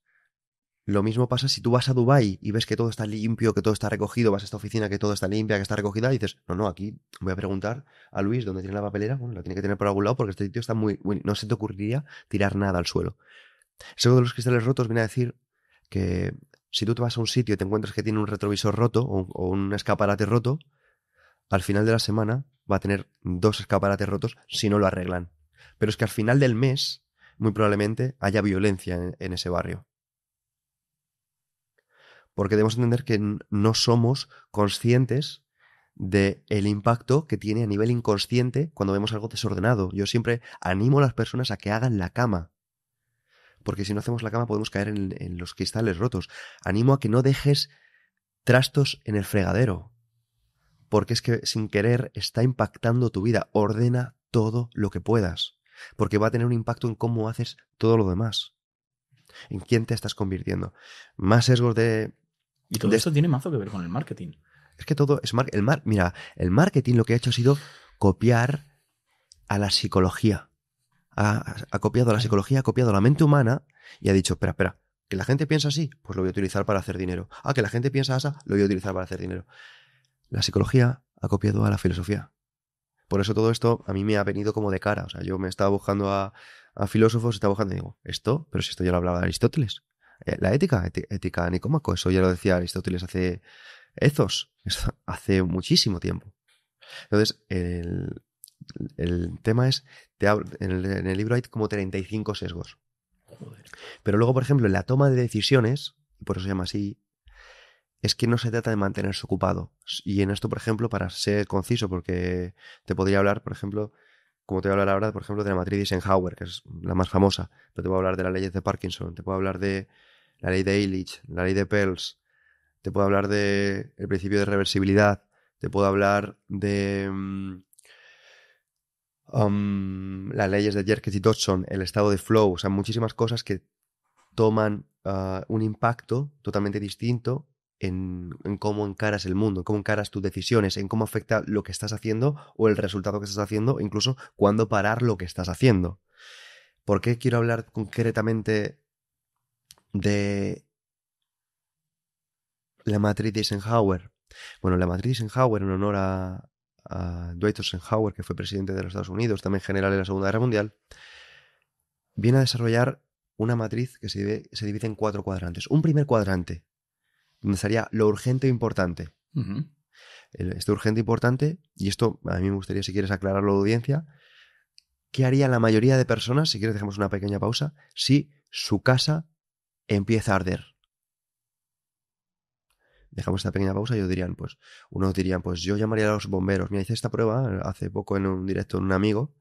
Lo mismo pasa si tú vas a Dubái y ves que todo está limpio, que todo está recogido, vas a esta oficina que todo está limpia, que está recogida, y dices, no, aquí voy a preguntar a Luis dónde tiene la papelera. Bueno, la tiene que tener por algún lado porque este sitio está no se te ocurriría tirar nada al suelo. Eso de los cristales rotos viene a decir que si tú te vas a un sitio y te encuentras que tiene un retrovisor roto o un escaparate roto, al final de la semana va a tener 2 escaparates rotos si no lo arreglan. Pero es que al final del mes, muy probablemente, haya violencia en ese barrio. Porque debemos entender que no somos conscientes del impacto que tiene a nivel inconsciente cuando vemos algo desordenado. Yo siempre animo a las personas a que hagan la cama. Porque si no hacemos la cama podemos caer en los cristales rotos. Animo a que no dejes trastos en el fregadero. Porque es que sin querer está impactando tu vida. Ordena todo lo que puedas. Porque va a tener un impacto en cómo haces todo lo demás. ¿En quién te estás convirtiendo? Más sesgos de... Y todo esto tiene mazo que ver con el marketing. Es que todo es mira, el marketing lo que ha hecho ha sido copiar a la psicología. Ha copiado a la psicología, ha copiado a la mente humana y ha dicho, espera, que la gente piensa así, pues lo voy a utilizar para hacer dinero. Ah, que la gente piensa así, lo voy a utilizar para hacer dinero. La psicología ha copiado a la filosofía. Por eso todo esto a mí me ha venido como de cara. O sea, yo me estaba buscando a filósofos, estaba buscando y digo, pero si esto ya lo hablaba Aristóteles. La ética Nicómaco, eso ya lo decía Aristóteles hace muchísimo tiempo. Entonces, el tema es, en el libro hay como 35 sesgos. Joder. Pero luego, por ejemplo, en la toma de decisiones, y por eso se llama así, es que no se trata de mantenerse ocupado. Y en esto, por ejemplo, para ser conciso, porque te podría hablar, por ejemplo, como te voy a hablar ahora, por ejemplo, de la matriz de Eisenhower, que es la más famosa, pero te voy a hablar de las leyes de Parkinson, te puedo hablar de la ley de Illich, la ley de Peirce, te puedo hablar de el principio de reversibilidad, te puedo hablar de Las leyes de Jerkes y Dodson, el estado de flow, o sea, muchísimas cosas que toman un impacto totalmente distinto en cómo encaras el mundo, en cómo encaras tus decisiones, en cómo afecta lo que estás haciendo o el resultado que estás haciendo, incluso cuándo parar lo que estás haciendo. ¿Por qué quiero hablar concretamente de la matriz de Eisenhower? Bueno, la matriz de Eisenhower, en honor a Dwight Eisenhower, que fue presidente de los Estados Unidos, también general en la Segunda Guerra Mundial, viene a desarrollar una matriz que se divide en 4 cuadrantes. Un primer cuadrante, donde estaría lo urgente e importante. Uh-huh. Este urgente e importante, y esto a mí me gustaría, si quieres, aclararlo a la audiencia, ¿qué haría la mayoría de personas, si quieres dejemos una pequeña pausa, si su casa empieza a arder? Dejamos esta pequeña pausa y unos dirían, pues yo llamaría a los bomberos. Mira, hice esta prueba hace poco en un directo en un amigo,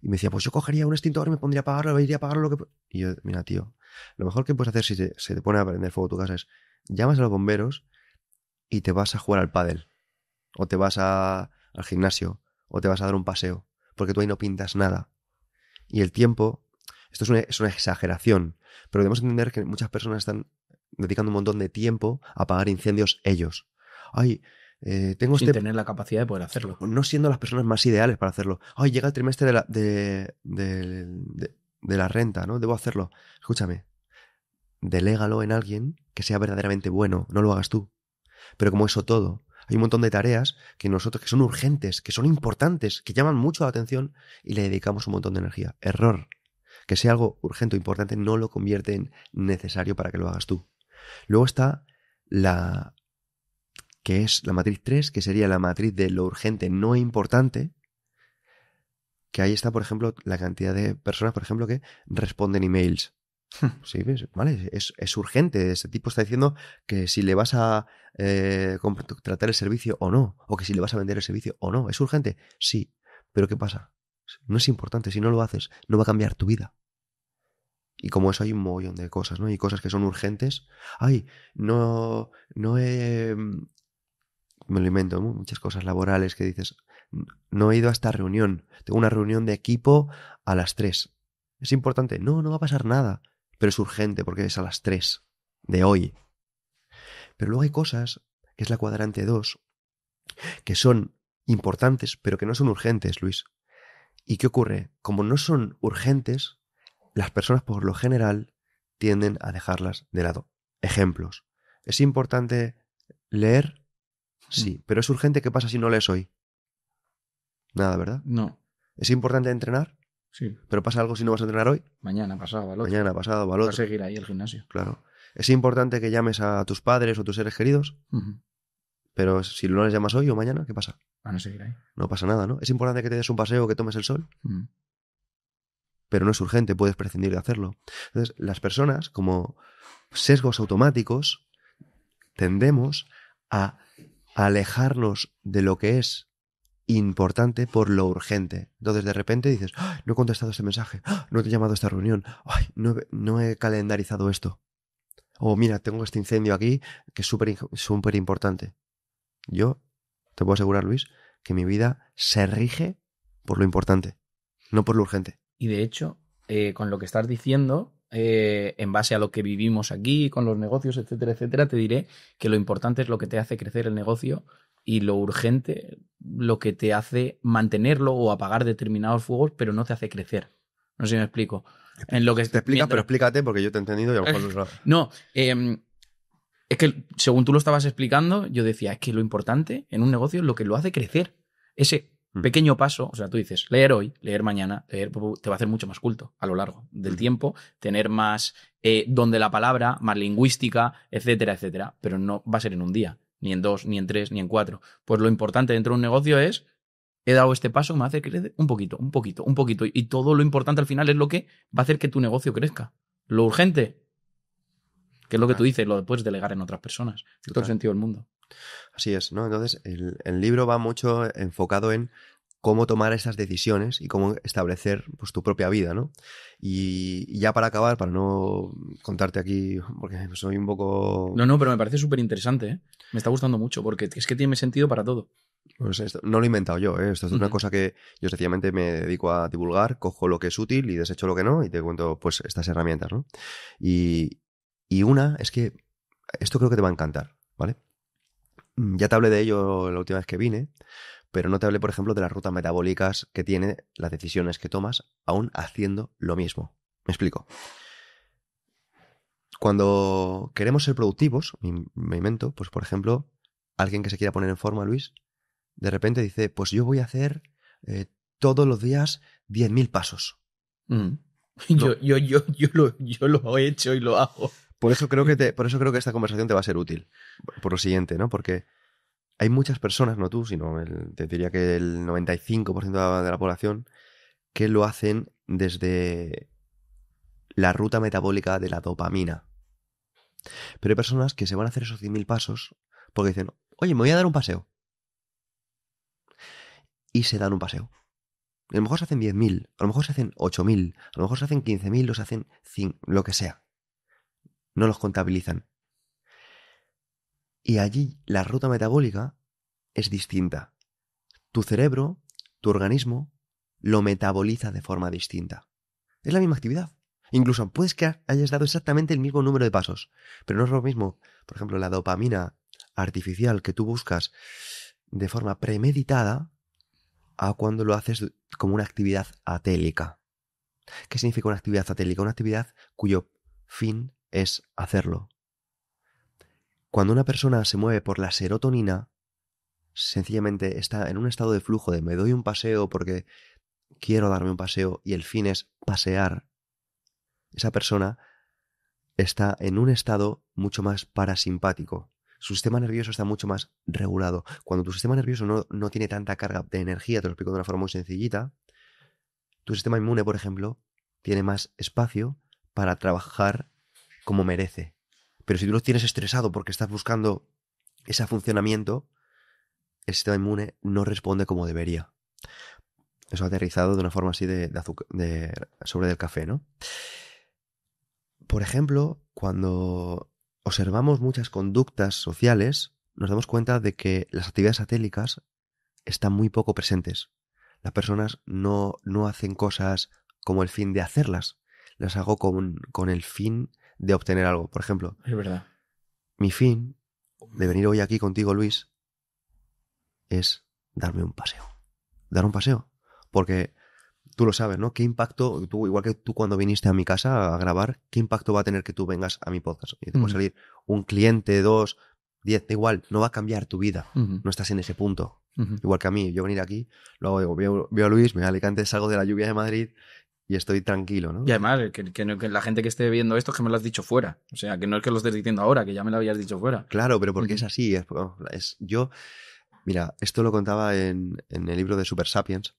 y me decía, pues yo cogería un extintor y me pondría a apagarlo, iría a apagarlo lo que... Y yo, mira, tío, lo mejor que puedes hacer si se te pone a prender fuego tu casa es, llamas a los bomberos y te vas a jugar al pádel, o te vas al gimnasio, o te vas a dar un paseo, porque tú ahí no pintas nada. Y el tiempo, esto es una exageración, pero debemos entender que muchas personas están dedicando un montón de tiempo a apagar incendios ellos. Ay, tengo sin tener la capacidad de poder hacerlo. No siendo las personas más ideales para hacerlo. Ay, llega el trimestre de la renta, ¿no? Debo hacerlo. Escúchame. Delégalo en alguien que sea verdaderamente bueno. No lo hagas tú. Pero como eso todo, hay un montón de tareas que son urgentes, que son importantes, que llaman mucho la atención y le dedicamos un montón de energía. Error. Que sea algo urgente o importante no lo convierte en necesario para que lo hagas tú. Luego está que es la matriz 3, que sería la matriz de lo urgente no importante, que ahí está, por ejemplo, la cantidad de personas, por ejemplo, que responden emails. Sí, ¿ves? Vale, es urgente. Ese tipo está diciendo que si le vas a contratar el servicio o no, o que si le vas a vender el servicio o no. ¿Es urgente? Sí. Pero ¿qué pasa? No es importante. Si no lo haces, no va a cambiar tu vida. Y como eso hay un mogollón de cosas, ¿no? Y cosas que son urgentes. Ay, no he... Me lo invento, ¿no? Muchas cosas laborales que dices, no he ido a esta reunión, tengo una reunión de equipo a las 3. ¿Es importante? No va a pasar nada, pero es urgente porque es a las 3 de hoy. Pero luego hay cosas, que es la cuadrante 2, que son importantes, pero que no son urgentes, Luis. ¿Y qué ocurre? Como no son urgentes, las personas por lo general tienden a dejarlas de lado. Ejemplos. ¿Es importante leer? Sí, pero es urgente. ¿Qué pasa si no lees hoy? Nada, ¿verdad? No. ¿Es importante entrenar? Sí. ¿Pero pasa algo si no vas a entrenar hoy? Mañana, pasado, al otro. Mañana, pasado, al otro. Vas a seguir ahí el gimnasio. Claro. ¿Es importante que llames a tus padres o tus seres queridos? Uh-huh. Pero si no les llamas hoy o mañana, ¿qué pasa? Van a seguir ahí. No pasa nada, ¿no? ¿Es importante que te des un paseo o que tomes el sol? Uh-huh. Pero no es urgente, puedes prescindir de hacerlo. Entonces, las personas, como sesgos automáticos, tendemos a alejarnos de lo que es importante por lo urgente. Entonces de repente dices, ¡ay, no he contestado este mensaje! ¡ay, no te he llamado a esta reunión! ¡ay, no he calendarizado esto! O mira, tengo este incendio aquí que es súper importante. Yo te puedo asegurar, Luis, que mi vida se rige por lo importante, no por lo urgente. Y de hecho, con lo que estás diciendo, en base a lo que vivimos aquí, con los negocios, etcétera, etcétera, te diré que lo importante es lo que te hace crecer el negocio y lo urgente lo que te hace mantenerlo o apagar determinados fuegos, pero no te hace crecer. No sé si me explico. En lo que te explicas, pero explícate porque yo te he entendido y a lo mejor no, es que según tú lo estabas explicando, yo decía, es que lo importante en un negocio es lo que lo hace crecer. Ese pequeño paso, o sea, tú dices, leer hoy, leer mañana, leer te va a hacer mucho más culto a lo largo del tiempo, tener más don de la palabra, más lingüística, etcétera, etcétera, pero no va a ser en un día, ni en 2, ni en 3, ni en 4. Pues lo importante dentro de un negocio es, he dado este paso, me hace crecer un poquito, y todo lo importante al final es lo que va a hacer que tu negocio crezca. Lo urgente, que es lo que tú dices, lo puedes delegar en otras personas, en todo el sentido del mundo. Así es, ¿no? Entonces, el libro va mucho enfocado en cómo tomar esas decisiones y cómo establecer pues, tu propia vida, ¿no? Y ya para acabar, para no contarte aquí, porque soy un poco... No, pero me parece súper interesante, ¿eh? Me está gustando mucho, porque es que tiene sentido para todo. Pues esto, no lo he inventado yo, ¿eh? Esto es una Ujú. cosa que yo sencillamente me dedico a divulgar, cojo lo que es útil y desecho lo que no, y te cuento pues estas herramientas, ¿no? Y, y una es que esto creo que te va a encantar, ¿vale? Ya te hablé de ello la última vez que vine, pero no te hablé, por ejemplo, de las rutas metabólicas que tiene las decisiones que tomas aún haciendo lo mismo. Me explico. Cuando queremos ser productivos, me invento, pues por ejemplo, alguien que se quiera poner en forma, Luis, de repente dice, pues yo voy a hacer eh, todos los días 10.000 pasos. Ujú. No, Yo lo he hecho y lo hago. por eso creo que esta conversación te va a ser útil. Por lo siguiente, ¿no? Porque hay muchas personas, no tú, sino te diría que el 95% de la población, que lo hacen desde la ruta metabólica de la dopamina. Pero hay personas que se van a hacer esos 100.000 pasos porque dicen, oye, me voy a dar un paseo. Y se dan un paseo. A lo mejor se hacen 10.000, a lo mejor se hacen 8.000, a lo mejor se hacen 15.000 o se hacen 100, lo que sea. No los contabilizan. Y allí la ruta metabólica es distinta. Tu cerebro, tu organismo, lo metaboliza de forma distinta. Es la misma actividad. Incluso puedes que hayas dado exactamente el mismo número de pasos, pero no es lo mismo, por ejemplo, la dopamina artificial que tú buscas de forma premeditada a cuando lo haces como una actividad atélica. ¿Qué significa una actividad atélica? Una actividad cuyo fin es hacerlo. Cuando una persona se mueve por la serotonina, sencillamente está en un estado de flujo de me doy un paseo porque quiero darme un paseo y el fin es pasear. Esa persona está en un estado mucho más parasimpático. Su sistema nervioso está mucho más regulado. Cuando tu sistema nervioso no tiene tanta carga de energía, te lo explico de una forma muy sencillita, tu sistema inmune, por ejemplo, tiene más espacio para trabajar como merece. Pero si tú lo tienes estresado porque estás buscando ese funcionamiento, el sistema inmune no responde como debería. Eso aterrizado de una forma así sobre del café, ¿no? Por ejemplo, cuando observamos muchas conductas sociales, nos damos cuenta de que las actividades atélicas están muy poco presentes. Las personas no hacen cosas como el fin de hacerlas. Las hago con el fin de obtener algo. Por ejemplo, Es verdad. mi fin de venir hoy aquí contigo, Luis, es darme un paseo. Dar un paseo. Porque tú lo sabes, ¿no? ¿Qué impacto, tú, igual que tú cuando viniste a mi casa a grabar, qué impacto va a tener que tú vengas a mi podcast? Y te puede salir un cliente, 2, 10, da igual, no va a cambiar tu vida. Ujú. No estás en ese punto. Ujú. Igual que a mí, yo venir aquí, luego veo a Luis, me voy a Alicante, salgo de la lluvia de Madrid y estoy tranquilo, ¿no? Y además, que la gente que esté viendo esto es que me lo has dicho fuera. O sea, que no es que lo estés diciendo ahora, que ya me lo habías dicho fuera. Claro, pero porque Ujú. es así. Yo, mira, esto lo contaba en el libro de Super Sapiens.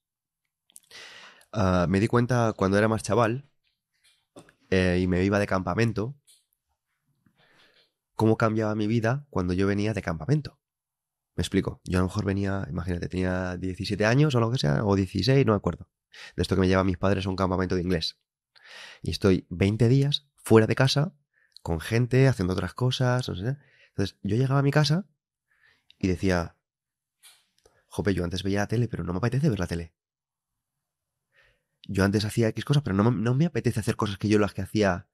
Me di cuenta cuando era más chaval y me iba de campamento, cómo cambiaba mi vida cuando yo venía de campamento. Me explico. Yo a lo mejor venía, imagínate, tenía 17 años o lo que sea, o 16, no me acuerdo. De esto que me llevan mis padres a un campamento de inglés. Y estoy 20 días fuera de casa, con gente, haciendo otras cosas, no sé. Entonces, yo llegaba a mi casa y decía, jope, yo antes veía la tele, pero no me apetece ver la tele. Yo antes hacía X cosas, pero no me apetece hacer cosas que yo las que hacía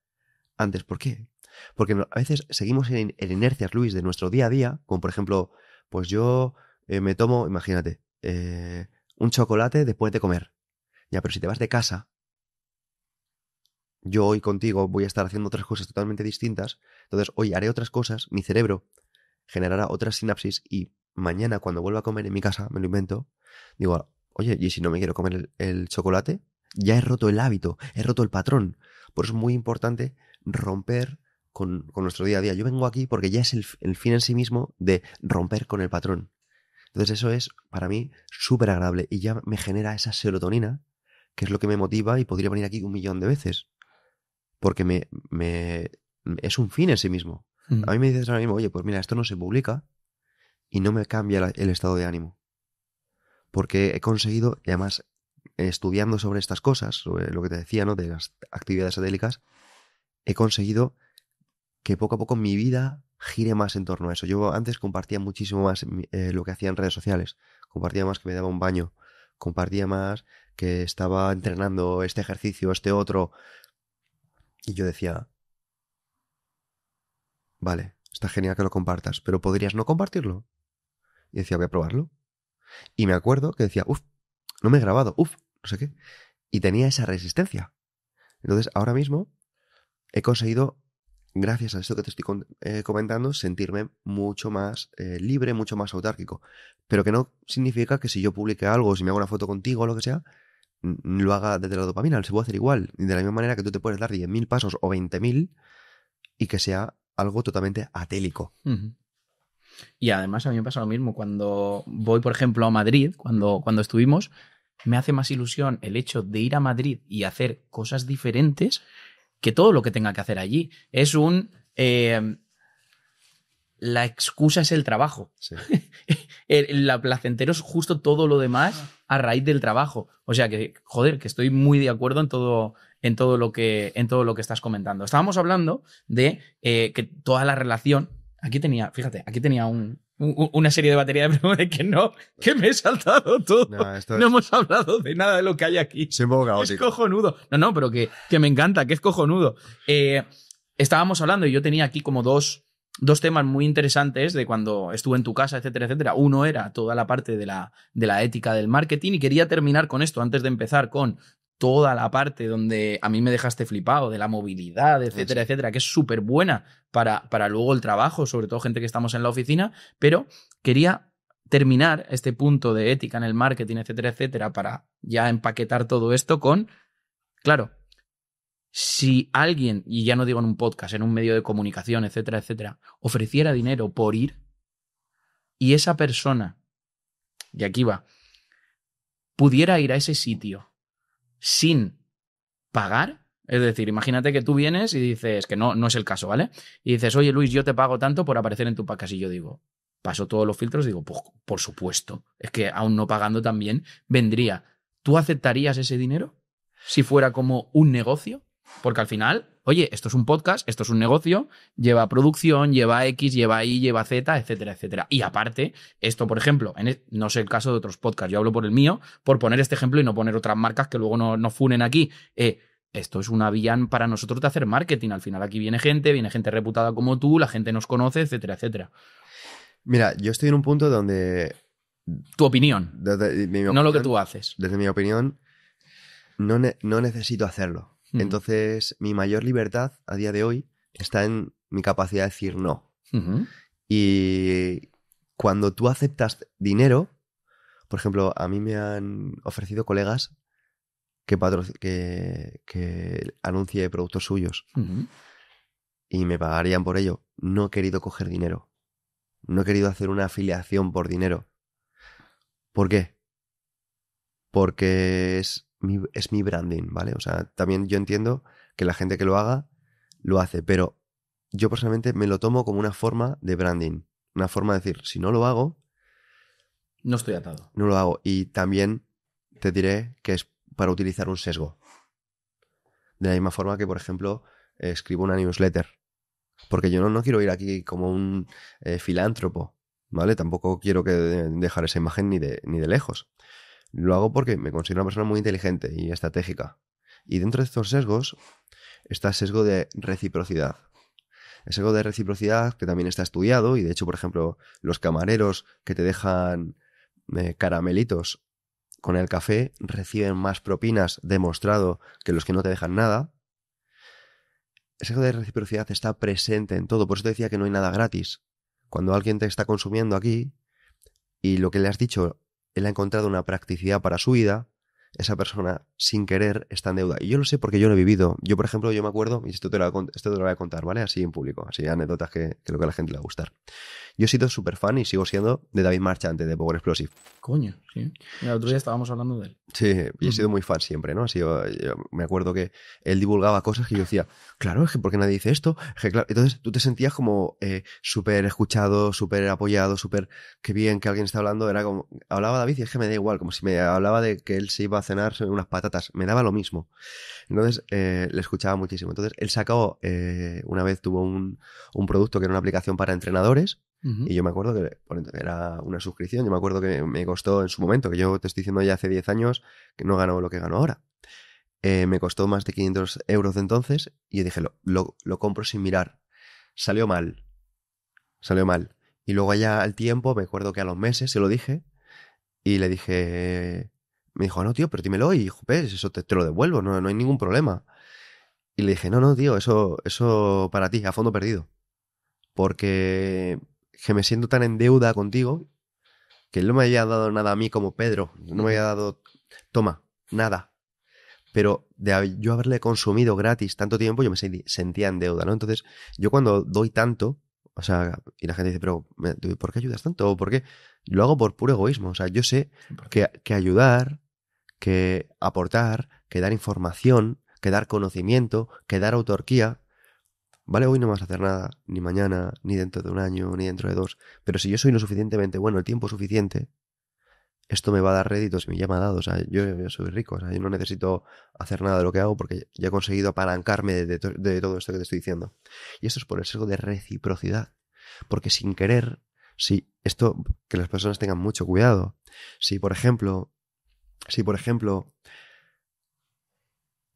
antes. ¿Por qué? Porque a veces seguimos en inercias, Luis, de nuestro día a día, como por ejemplo, pues yo me tomo, imagínate, un chocolate después de comer. Ya, pero si te vas de casa, yo hoy contigo voy a estar haciendo otras cosas totalmente distintas, entonces hoy haré otras cosas, mi cerebro generará otras sinapsis y mañana cuando vuelva a comer en mi casa, me lo invento, digo, oye, ¿y si no me quiero comer el chocolate? Ya he roto el hábito, he roto el patrón. Por eso es muy importante romper con nuestro día a día. Yo vengo aquí porque ya es el fin en sí mismo de romper con el patrón. Entonces eso es para mí súper agradable y ya me genera esa serotonina, que es lo que me motiva y podría venir aquí 1.000.000 de veces. Porque es un fin en sí mismo. A mí me dices ahora mismo, oye, pues mira, esto no se publica y no me cambia el estado de ánimo. Porque he conseguido, y además estudiando sobre estas cosas, sobre lo que te decía, ¿no? De las actividades adélicas, he conseguido que poco a poco mi vida gire más en torno a eso. Yo antes compartía muchísimo más lo que hacía en redes sociales. Compartía más que me daba un baño. Compartía más que estaba entrenando este ejercicio, este otro. Y yo decía, vale, está genial que lo compartas, pero ¿podrías no compartirlo? Y decía, voy a probarlo. Y me acuerdo que decía, no me he grabado, no sé qué. Y tenía esa resistencia. Entonces, ahora mismo he conseguido, gracias a esto que te estoy comentando, sentirme mucho más libre, mucho más autárquico. Pero que no significa que si yo publique algo, si me hago una foto contigo o lo que sea, lo haga desde la dopamina, se puede hacer igual. Y de la misma manera que tú te puedes dar 10.000 pasos o 20.000 y que sea algo totalmente atélico. Uh-huh. Y además a mí me pasa lo mismo. Cuando voy, por ejemplo, a Madrid, cuando estuvimos, me hace más ilusión el hecho de ir a Madrid y hacer cosas diferentes que todo lo que tenga que hacer allí. Es la excusa es el trabajo. Sí. La placentero es justo todo lo demás a raíz del trabajo. O sea que, joder, que estoy muy de acuerdo en todo lo que estás comentando. Estábamos hablando de que toda la relación. Aquí tenía una serie de batería de preguntas que me he saltado todo. No hemos hablado de nada de lo que hay aquí. Soy un poco caótico. Es cojonudo. No, pero que me encanta, que es cojonudo. Estábamos hablando y yo tenía aquí como dos temas muy interesantes de cuando estuve en tu casa, etcétera, etcétera. Uno era toda la parte de la ética del marketing y quería terminar con esto antes de empezar con toda la parte donde a mí me dejaste flipado de la movilidad, etcétera, etcétera, que es súper buena para luego el trabajo, sobre todo gente que estamos en la oficina, pero quería terminar este punto de ética en el marketing, etcétera, etcétera, para ya empaquetar todo esto con, claro, si alguien, y ya no digo en un podcast, en un medio de comunicación, etcétera, etcétera, ofreciera dinero por ir y esa persona, y aquí va, pudiera ir a ese sitio sin pagar, es decir, imagínate que tú vienes y dices, que no es el caso, ¿vale? Y dices, oye Luis, yo te pago tanto por aparecer en tu podcast. Y yo digo, paso todos los filtros, digo, pues, por supuesto, es que aún no pagando también vendría. ¿Tú aceptarías ese dinero si fuera como un negocio? Porque al final, oye, esto es un podcast, esto es un negocio, lleva producción, lleva X, lleva Y, lleva Z, etcétera, etcétera. Y aparte, esto, por ejemplo, no sé el caso de otros podcasts, yo hablo por el mío, por poner este ejemplo y no poner otras marcas que luego no funen aquí. Esto es una vía para nosotros de hacer marketing. Al final aquí viene gente reputada como tú, la gente nos conoce, etcétera, etcétera. Mira, yo estoy en un punto donde... Tu opinión, no lo que tú haces. Desde mi opinión, no necesito hacerlo. Entonces, mi mayor libertad a día de hoy está en mi capacidad de decir no. Uh-huh. Y cuando tú aceptas dinero, por ejemplo, a mí me han ofrecido colegas que anuncie productos suyos. Uh-huh. Y me pagarían por ello. No he querido coger dinero. No he querido hacer una afiliación por dinero. ¿Por qué? Porque es mi branding, ¿vale? O sea, también yo entiendo que la gente que lo haga, lo hace, pero yo personalmente me lo tomo como una forma de branding. Una forma de decir, si no lo hago... No estoy atado. No lo hago. Y también te diré que es para utilizar un sesgo. De la misma forma que, por ejemplo, escribo una newsletter. Porque yo no quiero ir aquí como un filántropo, ¿vale? Tampoco quiero dejar esa imagen ni de lejos. Lo hago porque me considero una persona muy inteligente y estratégica. Y dentro de estos sesgos está el sesgo de reciprocidad. El sesgo de reciprocidad que también está estudiado y de hecho, por ejemplo, los camareros que te dejan caramelitos con el café reciben más propinas, demostrado, que los que no te dejan nada. El sesgo de reciprocidad está presente en todo. Por eso te decía que no hay nada gratis. Cuando alguien te está consumiendo aquí y lo que le has dicho, él ha encontrado una practicidad para su vida, esa persona sin querer está en deuda. Y yo lo sé porque yo lo he vivido. Yo, por ejemplo, yo me acuerdo, y esto te lo voy a contar, ¿vale? Así en público, así anécdotas que creo que a la gente le va a gustar. Yo he sido súper fan y sigo siendo de David Marchante, de Power Explosive. Coño, sí. El otro día estábamos hablando de él. Sí, y he sido muy fan siempre, ¿no? Yo me acuerdo que él divulgaba cosas que yo decía, claro, es que ¿por qué nadie dice esto? Es que, claro. Entonces tú te sentías como súper escuchado, súper apoyado, súper qué bien que alguien está hablando. Era como, hablaba David y es que me da igual, como si me hablaba de que él se iba a cenar unas patatas, me daba lo mismo. Entonces, le escuchaba muchísimo. Entonces, él sacó, una vez tuvo un producto que era una aplicación para entrenadores, y yo me acuerdo que era una suscripción, yo me acuerdo que me costó en su momento, que yo te estoy diciendo ya hace 10 años, que no ganó lo que ganó ahora. Me costó más de 500 euros de entonces, y yo dije, lo compro sin mirar. Salió mal. Y luego ya al tiempo, me acuerdo que a los meses se lo dije, y le dije, me dijo, no, tío, pero dímelo, y joder, eso te lo devuelvo, no hay ningún problema. Y le dije, no, tío, eso para ti, a fondo perdido. Porque que me siento tan en deuda contigo que él no me había dado nada a mí como Pedro. No me había dado, toma, nada. Pero yo haberle consumido gratis tanto tiempo, yo me sentía en deuda, ¿no? Entonces, yo cuando doy tanto, o sea, y la gente dice, pero ¿por qué ayudas tanto? ¿O por qué? Lo hago por puro egoísmo. O sea, yo sé que ayudar, que aportar, que dar información, que dar conocimiento, que dar autarquía, vale, hoy no vas a hacer nada, ni mañana, ni dentro de un año, ni dentro de 2. Pero si yo soy lo suficientemente bueno, el tiempo suficiente, esto me va a dar réditos y ya me ha dado. O sea, yo soy rico, o sea, yo no necesito hacer nada de lo que hago porque ya he conseguido apalancarme de todo esto que te estoy diciendo. Y esto es por el sesgo de reciprocidad. Porque sin querer, si esto, que las personas tengan mucho cuidado, si por ejemplo,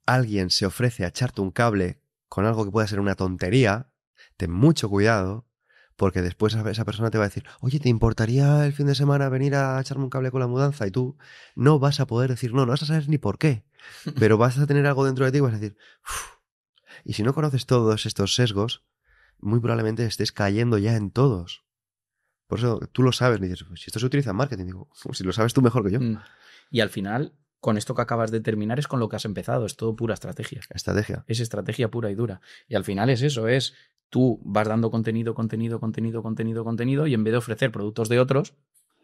alguien se ofrece a echarte un cable con algo que pueda ser una tontería, ten mucho cuidado, porque después esa persona te va a decir, oye, ¿te importaría el fin de semana venir a echarme un cable con la mudanza? Y tú no vas a poder decir no vas a saber ni por qué, pero vas a tener algo dentro de ti y vas a decir, uff. Y si no conoces todos estos sesgos, muy probablemente estés cayendo ya en todos. Por eso tú lo sabes, me dices, si esto se utiliza en marketing, digo, si lo sabes tú mejor que yo. Y al final, con esto que acabas de terminar es con lo que has empezado, es todo pura estrategia. Estrategia. Es estrategia pura y dura. Y al final es eso, es tú vas dando contenido y en vez de ofrecer productos de otros,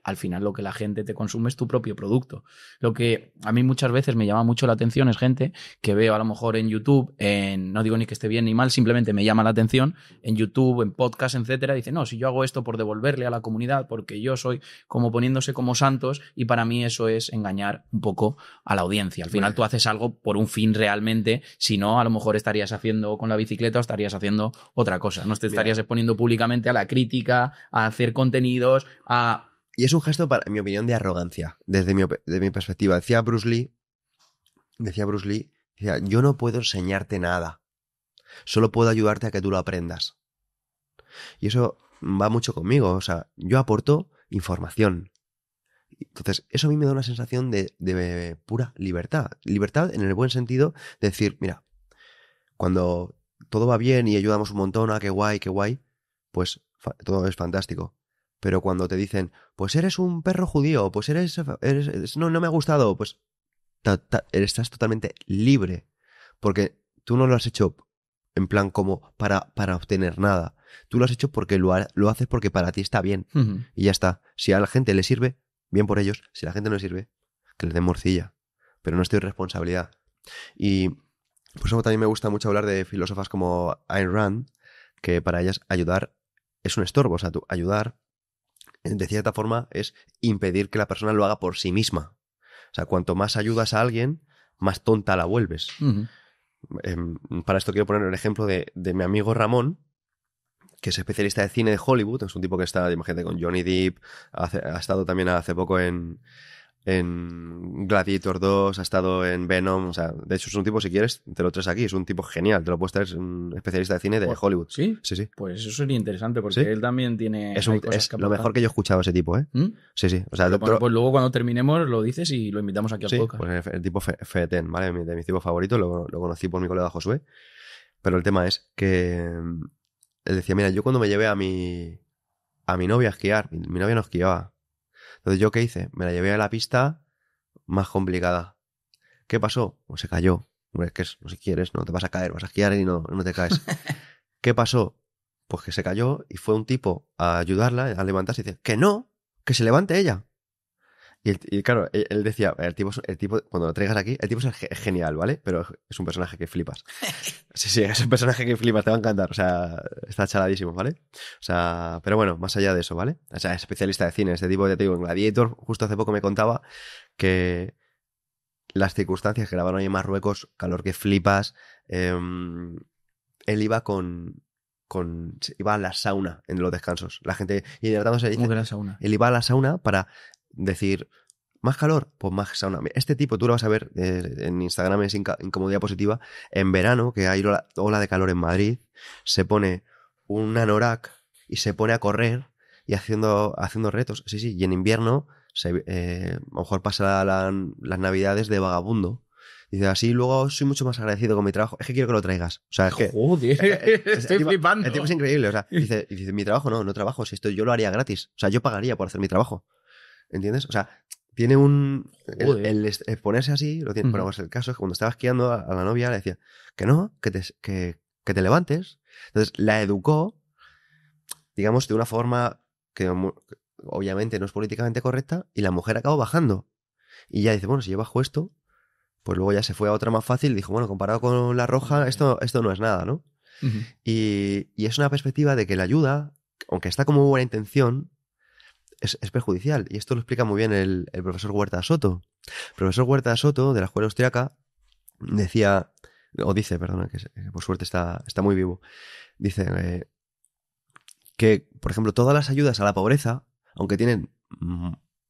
al final lo que la gente te consume es tu propio producto. Lo que a mí muchas veces me llama mucho la atención es gente que veo a lo mejor en YouTube, no digo ni que esté bien ni mal, simplemente me llama la atención, en YouTube, en podcast, etcétera, dice, no, si yo hago esto por devolverle a la comunidad, porque yo soy como poniéndose como santos, y para mí eso es engañar un poco a la audiencia. Al final tú haces algo por un fin realmente, si no, a lo mejor estarías haciendo con la bicicleta o estarías haciendo otra cosa. No te estarías exponiendo públicamente a la crítica, a hacer contenidos, a... Y es un gesto, en mi opinión, de arrogancia, desde mi perspectiva. Decía Bruce Lee, yo no puedo enseñarte nada, solo puedo ayudarte a que tú lo aprendas. Y eso va mucho conmigo, o sea, yo aporto información. Entonces, eso a mí me da una sensación de pura libertad. Libertad en el buen sentido de decir, mira, cuando todo va bien y ayudamos un montón, qué guay, pues todo es fantástico. Pero cuando te dicen, pues eres un perro judío, pues no me ha gustado, pues estás totalmente libre. Porque tú no lo has hecho en plan como para obtener nada. Tú lo has hecho porque lo haces porque para ti está bien. Uh-huh. Y ya está. Si a la gente le sirve, bien por ellos. Si a la gente no le sirve, que les den morcilla. Pero no es tu responsabilidad. Y por eso también me gusta mucho hablar de filósofas como Ayn Rand, que para ellas ayudar es un estorbo. O sea, ayudar, de cierta forma, es impedir que la persona lo haga por sí misma. O sea, cuanto más ayudas a alguien, más tonta la vuelves. Uh-huh. Para esto quiero poner el ejemplo de mi amigo Ramón, que es especialista de cine de Hollywood. Es un tipo que está, imagínate, con Johnny Depp, ha estado también hace poco en Gladiator 2, ha estado en Venom. O sea, de hecho es un tipo, si quieres, te lo traes aquí, es un tipo genial, te lo puedes traer, es un especialista de cine de Hollywood. ¿Sí? Sí. Pues eso sería interesante, porque él también tiene es lo mejor que yo he escuchado ese tipo, ¿eh? ¿Mm? Sí. O sea, pues luego cuando terminemos lo dices y lo invitamos aquí al podcast. Pues el tipo Feten, ¿vale? De mis tipos favoritos, lo conocí por mi colega Josué. Pero el tema es que él decía, mira, yo cuando me llevé a mi novia a esquiar, mi novia no esquiaba. Entonces, ¿yo qué hice? Me la llevé a la pista más complicada. ¿Qué pasó? Pues se cayó. Hombre, es que no, si quieres, no te vas a caer, vas a esquiar y no te caes. ¿Qué pasó? Pues que se cayó y fue un tipo a ayudarla a levantarse y dice, que no, que se levante ella. Y claro, él decía, el tipo, cuando lo traigas aquí, el tipo es genial, ¿vale? Pero es un personaje que flipas. Sí, es un personaje que flipas, te va a encantar. O sea, está chaladísimo, ¿vale? O sea, pero bueno, más allá de eso, ¿vale? O sea, es especialista de cine, este tipo de, te digo, en Gladiator, justo hace poco me contaba que las circunstancias que grabaron ahí en Marruecos, calor que flipas, él iba iba a la sauna en los descansos. La gente hidratándose dice, ¿Cómo que la sauna? él iba a la sauna para decir, ¿más calor? Pues más sauna. Este tipo, tú lo vas a ver en Instagram, es Incomodidad Positiva. En verano, que hay ola de calor en Madrid, se pone un anorak y se pone a correr y haciendo retos. Sí, sí. Y en invierno, a lo mejor pasa las navidades de vagabundo. Dice, así luego soy mucho más agradecido con mi trabajo. Es que quiero que lo traigas. O sea, es que... Joder, estoy flipando. El tipo es increíble. O sea, dice, mi trabajo no trabajo. Si esto yo lo haría gratis. O sea, yo pagaría por hacer mi trabajo. ¿Entiendes? O sea, tiene un... El ponerse así, lo tiene. Bueno, pues el caso es que cuando estaba esquiando a la novia le decía que no, que te levantes. Entonces la educó, digamos, de una forma que obviamente no es políticamente correcta, y la mujer acabó bajando. Y ya dice, bueno, si yo bajo esto, pues luego ya se fue a otra más fácil y dijo, bueno, comparado con la roja, esto no es nada, ¿no? Uh-huh. Y es una perspectiva de que la ayuda, aunque está como buena intención, es perjudicial. Y esto lo explica muy bien el profesor Huerta Soto. El profesor Huerta Soto, de la escuela austriaca, dice, perdona, que por suerte está muy vivo, dice que, por ejemplo, todas las ayudas a la pobreza, aunque tienen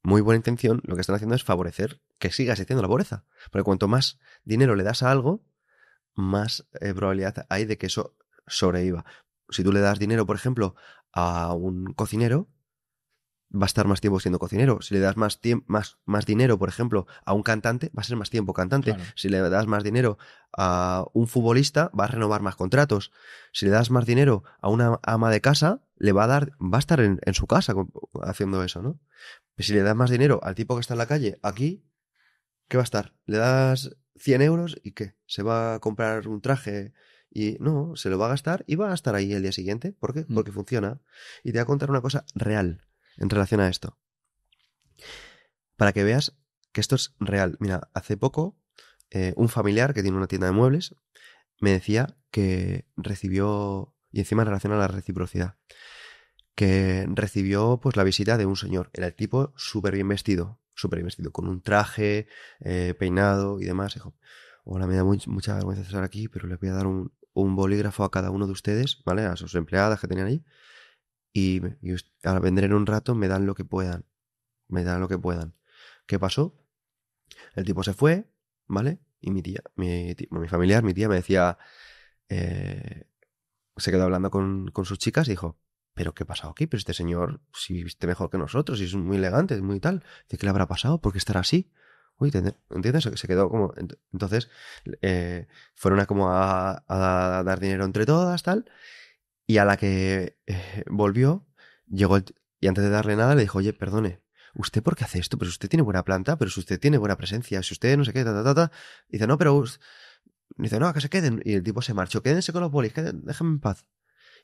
muy buena intención, lo que están haciendo es favorecer que siga existiendo la pobreza. Porque cuanto más dinero le das a algo, más probabilidad hay de que eso sobreviva. Si tú le das dinero, por ejemplo, a un cocinero, va a estar más tiempo siendo cocinero. Si le das más dinero, por ejemplo, a un cantante, va a ser más tiempo cantante. Claro. Si le das más dinero a un futbolista, va a renovar más contratos. Si le das más dinero a una ama de casa, va a estar en su casa haciendo eso, ¿no? Pero si le das más dinero al tipo que está en la calle, aquí, ¿qué va a estar? Le das 100 euros y ¿qué? ¿Se va a comprar un traje? Y no, se lo va a gastar y va a estar ahí el día siguiente. ¿Por qué? Porque funciona. Y te voy a contar una cosa real en relación a esto, para que veas que esto es real. Mira, hace poco un familiar que tiene una tienda de muebles me decía que recibió, y encima en relación a la reciprocidad, que recibió pues la visita de un señor. Era el tipo súper bien vestido, con un traje, peinado y demás. Dijo, hola, me da mucha vergüenza estar aquí, pero les voy a dar un bolígrafo a cada uno de ustedes, ¿vale? A sus empleadas que tenían ahí. Y al vender en un rato me dan lo que puedan. ¿Qué pasó? El tipo se fue, ¿vale? Y mi familiar, mi tía me decía, se quedó hablando con sus chicas y dijo, ¿pero qué ha pasado aquí? Pero este señor, si viste mejor que nosotros, y es muy elegante, es muy tal. ¿Qué le habrá pasado? ¿Por qué estará así? Uy, ¿entiendes? Se quedó como... Entonces, fueron a dar dinero entre todas, tal... Y a la que volvió, llegó y antes de darle nada le dijo, oye, perdone, ¿usted por qué hace esto? Pero si usted tiene buena planta, pero si usted tiene buena presencia, si usted no sé qué, Dice, no, pero... Dice, no, que se queden. Y el tipo se marchó, quédense con los bolis, déjenme en paz.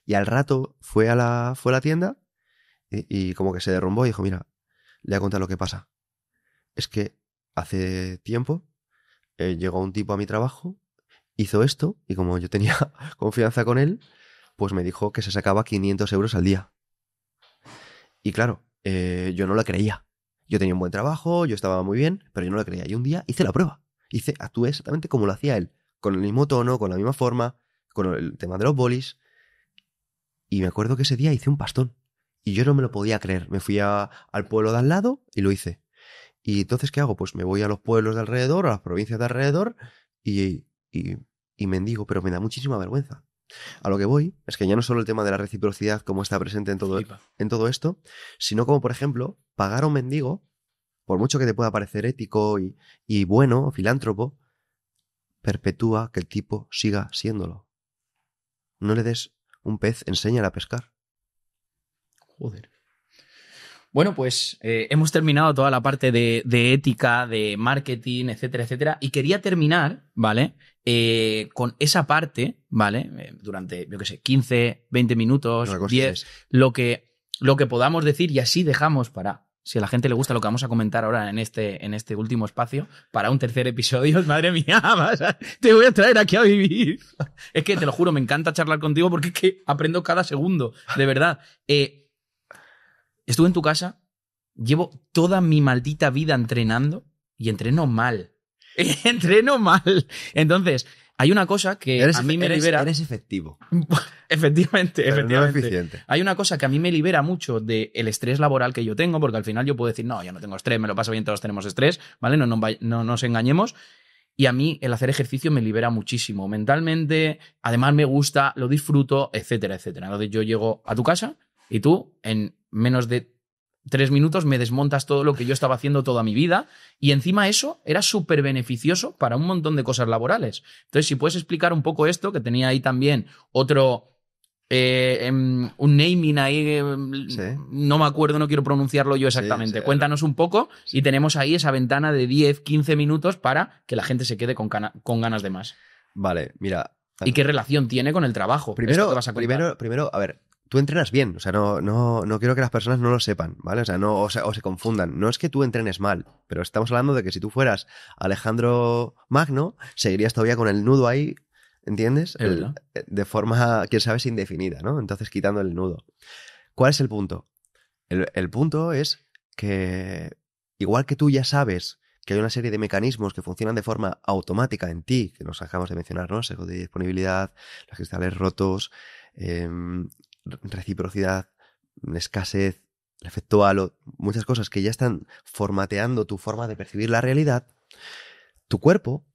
Y al rato fue a la tienda y como que se derrumbó y dijo, mira, le voy a contar lo que pasa. Es que hace tiempo llegó un tipo a mi trabajo, hizo esto y como yo tenía confianza con él, pues me dijo que se sacaba 500 euros al día. Y claro, yo no lo creía. Yo tenía un buen trabajo, yo estaba muy bien, pero yo no lo creía. Y un día hice la prueba. Actué exactamente como lo hacía él. Con el mismo tono, con la misma forma, con el tema de los bolis. Y me acuerdo que ese día hice un pastón. Y yo no me lo podía creer. Me fui al pueblo de al lado y lo hice. Y entonces, ¿qué hago? Pues me voy a los pueblos de alrededor, a las provincias de alrededor y mendigo, pero me da muchísima vergüenza. A lo que voy es que ya no solo el tema de la reciprocidad como está presente en todo esto, sino como, por ejemplo, pagar a un mendigo, por mucho que te pueda parecer ético y bueno, filántropo, perpetúa que el tipo siga siéndolo. No le des un pez, enséñale a pescar. Joder. Bueno, pues hemos terminado toda la parte de ética, de marketing, etcétera, etcétera. Y quería terminar, ¿vale? Con esa parte, ¿vale? Durante, yo qué sé, 15, 20 minutos, 10, lo que podamos decir, y así dejamos para, si a la gente le gusta lo que vamos a comentar ahora en este último espacio, para un tercer episodio. Madre mía, te voy a traer aquí a vivir. Es que, te lo juro, me encanta charlar contigo porque es que aprendo cada segundo, de verdad. Estuve en tu casa, llevo toda mi maldita vida entrenando y entreno mal. Entreno mal. Entonces, hay una cosa que a mí me libera... Eres efectivo. Efectivamente, Pero efectivamente. no eficiente. Hay una cosa que a mí me libera mucho del estrés laboral que yo tengo, porque al final yo puedo decir, no, yo no tengo estrés, me lo paso bien, todos tenemos estrés, ¿vale? No nos engañemos. Y a mí el hacer ejercicio me libera muchísimo mentalmente, además me gusta, lo disfruto, etcétera, etcétera. Entonces yo llego a tu casa y tú en menos de 3 minutos me desmontas todo lo que yo estaba haciendo toda mi vida y encima eso era súper beneficioso para un montón de cosas laborales. Entonces, si puedes explicar un poco esto, que tenía ahí también otro... un naming ahí, Sí. no me acuerdo, no quiero pronunciarlo yo exactamente. Sí. Cuéntanos un poco y tenemos ahí esa ventana de 10, 15 minutos para que la gente se quede con ganas de más. Vale, mira. ¿Y qué relación tiene con el trabajo? Esto que vas a contar? Primero, a ver, tú entrenas bien, o sea, no quiero que las personas no lo sepan, ¿vale? O sea, o se confundan. No es que tú entrenes mal, pero estamos hablando de que si tú fueras Alejandro Magno, seguirías todavía con el nudo ahí, ¿entiendes? Es verdad. De forma, quién sabe, indefinida, ¿no? Entonces quitando el nudo. ¿Cuál es el punto? El punto es que, igual que tú ya sabes que hay una serie de mecanismos que funcionan de forma automática en ti, que nos acabamos de mencionar, ¿no? Sesgo de disponibilidad, los cristales rotos, reciprocidad, escasez, el efecto halo, muchas cosas que ya están formateando tu forma de percibir la realidad, tu cuerpo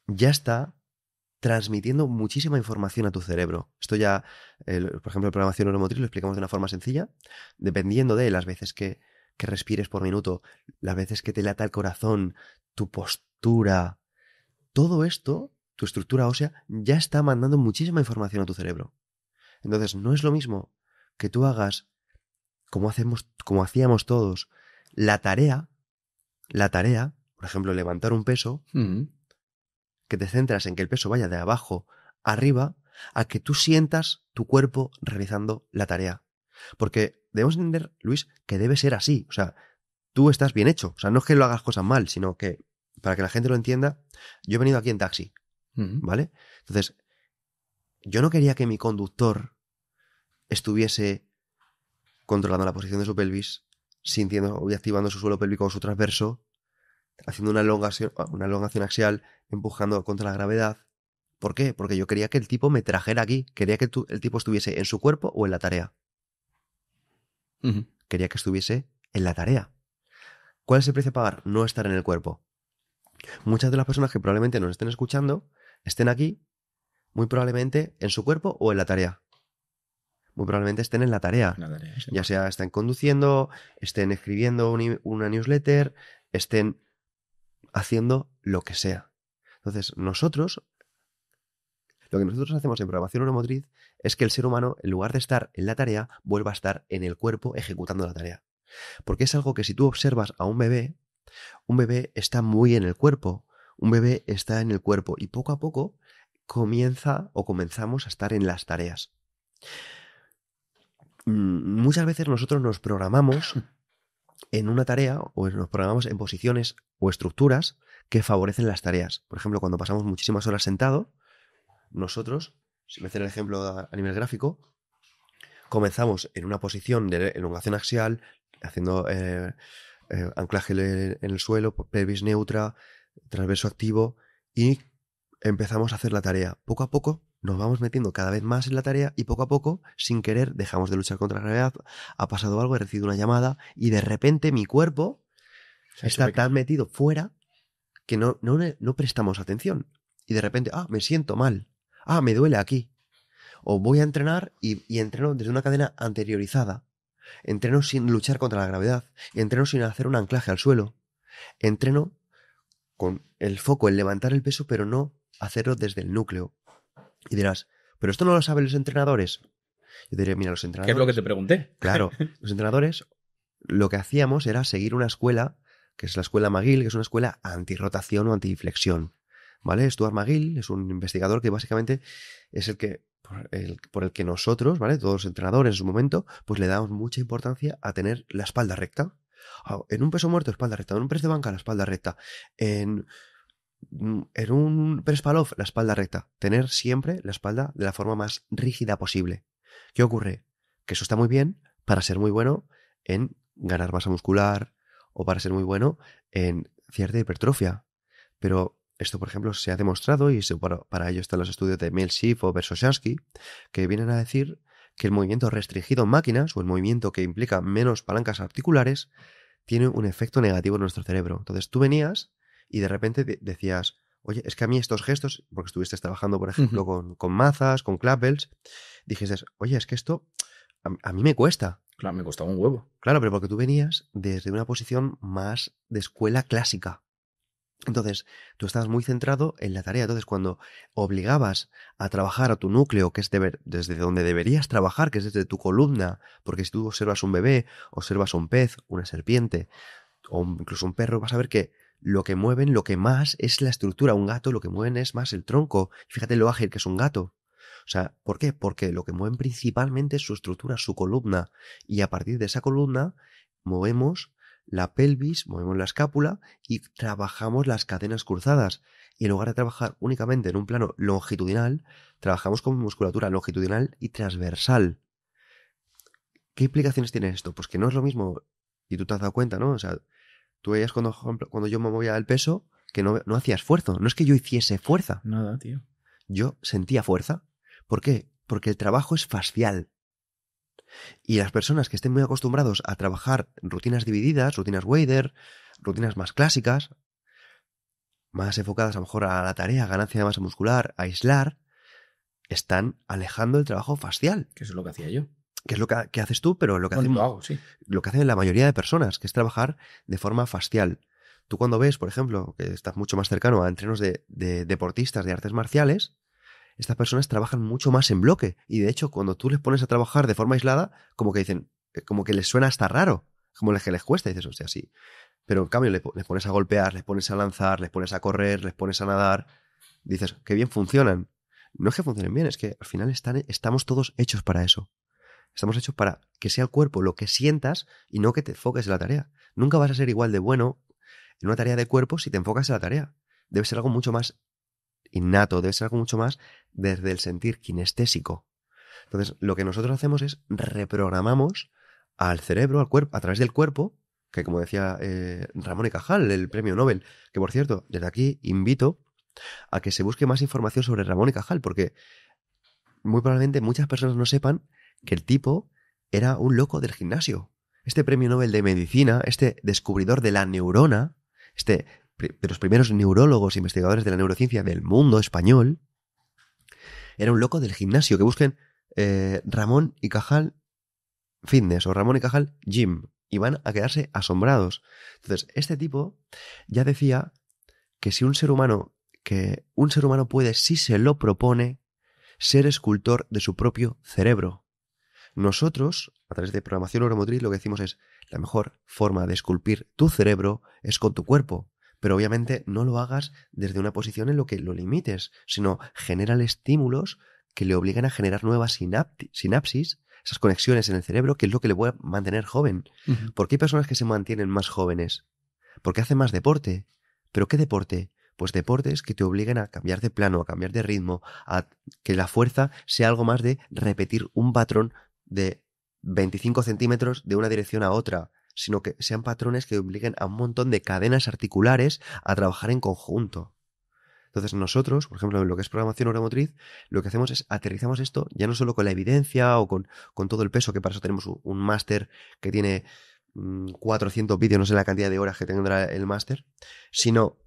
ya está transmitiendo muchísima información a tu cerebro. Esto ya, por ejemplo, en programación neuromotriz lo explicamos de una forma sencilla, dependiendo de las veces que respires por minuto, las veces que te lata el corazón, tu postura, todo esto, tu estructura ósea, ya está mandando muchísima información a tu cerebro. Entonces, no es lo mismo que tú hagas, como hacíamos todos, la tarea, por ejemplo, levantar un peso, que te centras en que el peso vaya de abajo arriba, a que tú sientas tu cuerpo realizando la tarea. Porque debemos entender, Luis, que debe ser así. O sea, tú estás bien hecho. O sea, no es que lo hagas cosas mal, sino que, para que la gente lo entienda, yo he venido aquí en taxi, ¿vale? Entonces, yo no quería que mi conductor estuviese controlando la posición de su pelvis, sintiendo y activando su suelo pélvico o su transverso, haciendo una elongación axial, empujando contra la gravedad. ¿Por qué? Porque yo quería que el tipo me trajera aquí. Quería que el tipo estuviese en su cuerpo o en la tarea. Quería que estuviese en la tarea. ¿Cuál es el precio a pagar? No estar en el cuerpo. Muchas de las personas que probablemente nos estén escuchando estén aquí, muy probablemente en su cuerpo o en la tarea. Muy probablemente estén en la tarea. Sí. Ya sea estén conduciendo, estén escribiendo una newsletter, estén haciendo lo que sea. Entonces, lo que nosotros hacemos en programación neuromotriz es que el ser humano, en lugar de estar en la tarea, vuelva a estar en el cuerpo ejecutando la tarea. Porque es algo que si tú observas a un bebé está muy en el cuerpo. Un bebé está en el cuerpo y poco a poco comenzamos a estar en las tareas. Muchas veces nosotros nos programamos en una tarea o nos programamos en posiciones o estructuras que favorecen las tareas. Por ejemplo, cuando pasamos muchísimas horas sentado, nosotros, si me hacer el ejemplo a nivel gráfico, comenzamos en una posición de elongación axial, haciendo anclaje en el suelo, pelvis neutra, transverso activo, y empezamos a hacer la tarea. Poco a poco nos vamos metiendo cada vez más en la tarea y poco a poco, sin querer, dejamos de luchar contra la gravedad, ha pasado algo, he recibido una llamada y de repente mi cuerpo está tan metido fuera que no prestamos atención. Y de repente, me siento mal, me duele aquí. O voy a entrenar y entreno desde una cadena anteriorizada. Entreno sin luchar contra la gravedad. Entreno sin hacer un anclaje al suelo. Entreno con el foco en levantar el peso, pero no hacerlo desde el núcleo. Y dirás, ¿pero esto no lo saben los entrenadores? Yo diré, mira, los entrenadores... ¿Qué es lo que te pregunté? Claro, los entrenadores lo que hacíamos era seguir una escuela, que es la escuela McGill, que es una escuela antirrotación o antiflexión. ¿Vale? Stuart McGill es un investigador que básicamente es el que por el que nosotros, ¿vale? Todos los entrenadores en su momento, pues le damos mucha importancia a tener la espalda recta. En un peso muerto, espalda recta. En un press de banca, la espalda recta. En un press pull-off, la espalda recta. Tener siempre la espalda de la forma más rígida posible. ¿Qué ocurre? Que eso está muy bien para ser muy bueno en ganar masa muscular o para ser muy bueno en cierta hipertrofia. Pero esto, por ejemplo, se ha demostrado, y para ello están los estudios de Milshift o Bersoshansky, que vienen a decir que el movimiento restringido en máquinas, o el movimiento que implica menos palancas articulares, tiene un efecto negativo en nuestro cerebro. Entonces tú venías y de repente decías, oye, es que a mí estos gestos, porque estuviste trabajando, por ejemplo, con mazas, con clapbells, dijiste, oye, es que esto a mí me cuesta. Claro, me costaba un huevo. Claro, pero porque tú venías desde una posición más de escuela clásica. Entonces, tú estabas muy centrado en la tarea. Entonces, cuando obligabas a trabajar a tu núcleo, que es desde donde deberías trabajar, que es desde tu columna, porque si tú observas un bebé, observas un pez, una serpiente, o incluso un perro, vas a ver que lo que mueven, lo que más es la estructura. Un gato, lo que mueven es más el tronco. Fíjate lo ágil que es un gato. O sea, ¿por qué? Porque lo que mueven principalmente es su estructura, su columna. Y a partir de esa columna movemos la pelvis, movemos la escápula y trabajamos las cadenas cruzadas. Y en lugar de trabajar únicamente en un plano longitudinal, trabajamos con musculatura longitudinal y transversal. ¿Qué implicaciones tiene esto? Pues que no es lo mismo, y tú te has dado cuenta, ¿no? O sea, tú veías cuando yo me movía el peso, que no hacía esfuerzo. No es que yo hiciese fuerza. Nada, tío. Yo sentía fuerza. ¿Por qué? Porque el trabajo es fascial. Y las personas que estén muy acostumbrados a trabajar rutinas divididas, rutinas Wader, rutinas más clásicas, más enfocadas a lo mejor a la tarea, ganancia de masa muscular, a aislar, están alejando el trabajo facial. Que eso es lo que hacía yo. Que es lo que haces tú, pero lo que Bueno, lo hago, sí. Lo que hacen la mayoría de personas, que es trabajar de forma facial. Tú cuando ves, por ejemplo, que estás mucho más cercano a entrenos de deportistas de artes marciales, estas personas trabajan mucho más en bloque. Y de hecho, cuando tú les pones a trabajar de forma aislada, como que dicen, como que les suena hasta raro, como que les cuesta, y dices, hostia, sí. Pero en cambio les pones a golpear, les pones a lanzar, les pones a correr, les pones a nadar, dices, qué bien funcionan. No es que funcionen bien, es que al final estamos todos hechos para eso. Estamos hechos para que sea el cuerpo lo que sientas y no que te enfoques en la tarea. Nunca vas a ser igual de bueno en una tarea de cuerpo si te enfocas en la tarea. Debe ser algo mucho más innato, debe ser algo mucho más desde el sentir kinestésico. Entonces, lo que nosotros hacemos es reprogramamos al cerebro, al cuerpo, a través del cuerpo, que como decía Ramón y Cajal, el premio Nobel, que por cierto, desde aquí invito a que se busque más información sobre Ramón y Cajal, porque muy probablemente muchas personas no sepan que el tipo era un loco del gimnasio. Este premio Nobel de Medicina, este descubridor de la neurona, de los primeros neurólogos e investigadores de la neurociencia del mundo español, era un loco del gimnasio. Que busquen Ramón y Cajal Fitness o Ramón y Cajal Gym y van a quedarse asombrados. Entonces, este tipo ya decía que si un ser humano puede, si se lo propone, ser escultor de su propio cerebro. Nosotros, a través de programación neuromotriz, lo que decimos es la mejor forma de esculpir tu cerebro es con tu cuerpo. Pero obviamente no lo hagas desde una posición en lo que lo limites, sino genérale estímulos que le obliguen a generar nuevas sinapsis, esas conexiones en el cerebro, que es lo que le puede mantener joven. Uh-huh. ¿Por qué hay personas que se mantienen más jóvenes? Porque hacen más deporte. ¿Pero qué deporte? Pues deportes que te obliguen a cambiar de plano, a cambiar de ritmo, a que la fuerza sea algo más de repetir un patrón de 25 centímetros de una dirección a otra, sino que sean patrones que obliguen a un montón de cadenas articulares a trabajar en conjunto. Entonces nosotros, por ejemplo, en lo que es programación neuromotriz, lo que hacemos es aterrizamos esto ya no solo con la evidencia o con todo el peso, que para eso tenemos un máster que tiene 400 vídeos, no sé la cantidad de horas que tendrá el máster, sino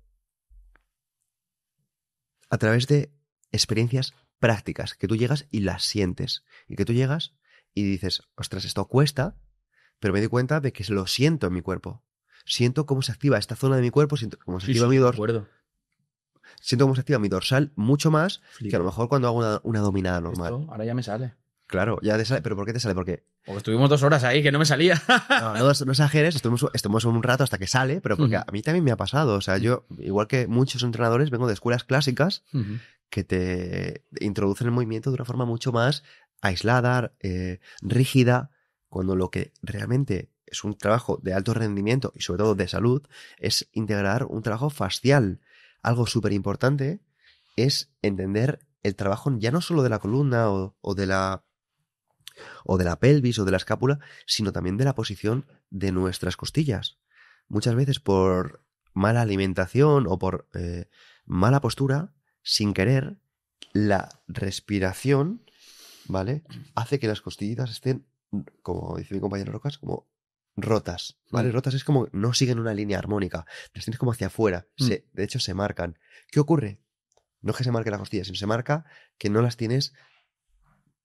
a través de experiencias prácticas, que tú llegas y las sientes, y que tú llegas y dices, ostras, esto cuesta, pero me doy cuenta de que lo siento en mi cuerpo. Siento cómo se activa esta zona de mi cuerpo, siento cómo se activa mi dorsal. Siento cómo se activa mi dorsal mucho más que a lo mejor cuando hago una dominada normal. Esto ahora ya me sale. Claro, ya te sale. ¿Pero por qué te sale? Porque estuvimos 2 horas ahí, que no me salía. No exageres, estuvimos un rato hasta que sale, pero porque a mí también me ha pasado. O sea, yo, igual que muchos entrenadores, vengo de escuelas clásicas que te introducen el movimiento de una forma mucho más aislada, rígida, cuando lo que realmente es un trabajo de alto rendimiento y sobre todo de salud es integrar un trabajo fascial. Algo súper importante es entender el trabajo ya no solo de la columna o de la pelvis o de la escápula, sino también de la posición de nuestras costillas. Muchas veces por mala alimentación o por mala postura, sin querer, la respiración, ¿vale? Hace que las costillitas estén, como dice mi compañero Rocas, como rotas, ¿vale? Rotas es como no siguen una línea armónica, las tienes como hacia afuera, de hecho se marcan. ¿Qué ocurre? No es que se marque la costilla, sino se marca que no las tienes,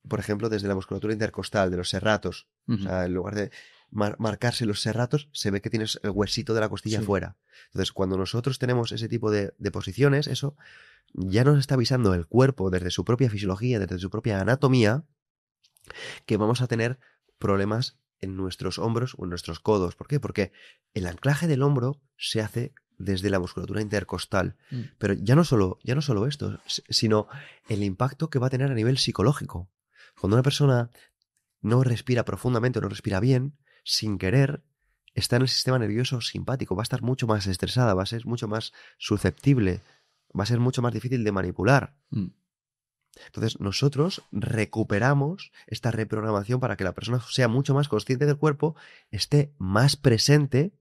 por ejemplo, desde la musculatura intercostal, de los serratos. O sea, en lugar de marcarse los serratos, se ve que tienes el huesito de la costilla fuera. Entonces, cuando nosotros tenemos ese tipo de posiciones, eso ya nos está avisando el cuerpo desde su propia fisiología, desde su propia anatomía, que vamos a tener problemas en nuestros hombros o en nuestros codos. ¿Por qué? Porque el anclaje del hombro se hace desde la musculatura intercostal. Pero ya no solo esto, sino el impacto que va a tener a nivel psicológico. Cuando una persona no respira profundamente o no respira bien, sin querer, está en el sistema nervioso simpático, va a estar mucho más estresada, va a ser mucho más susceptible, va a ser mucho más difícil de manipular. Entonces nosotros recuperamos esta reprogramación para que la persona sea mucho más consciente del cuerpo, esté más presente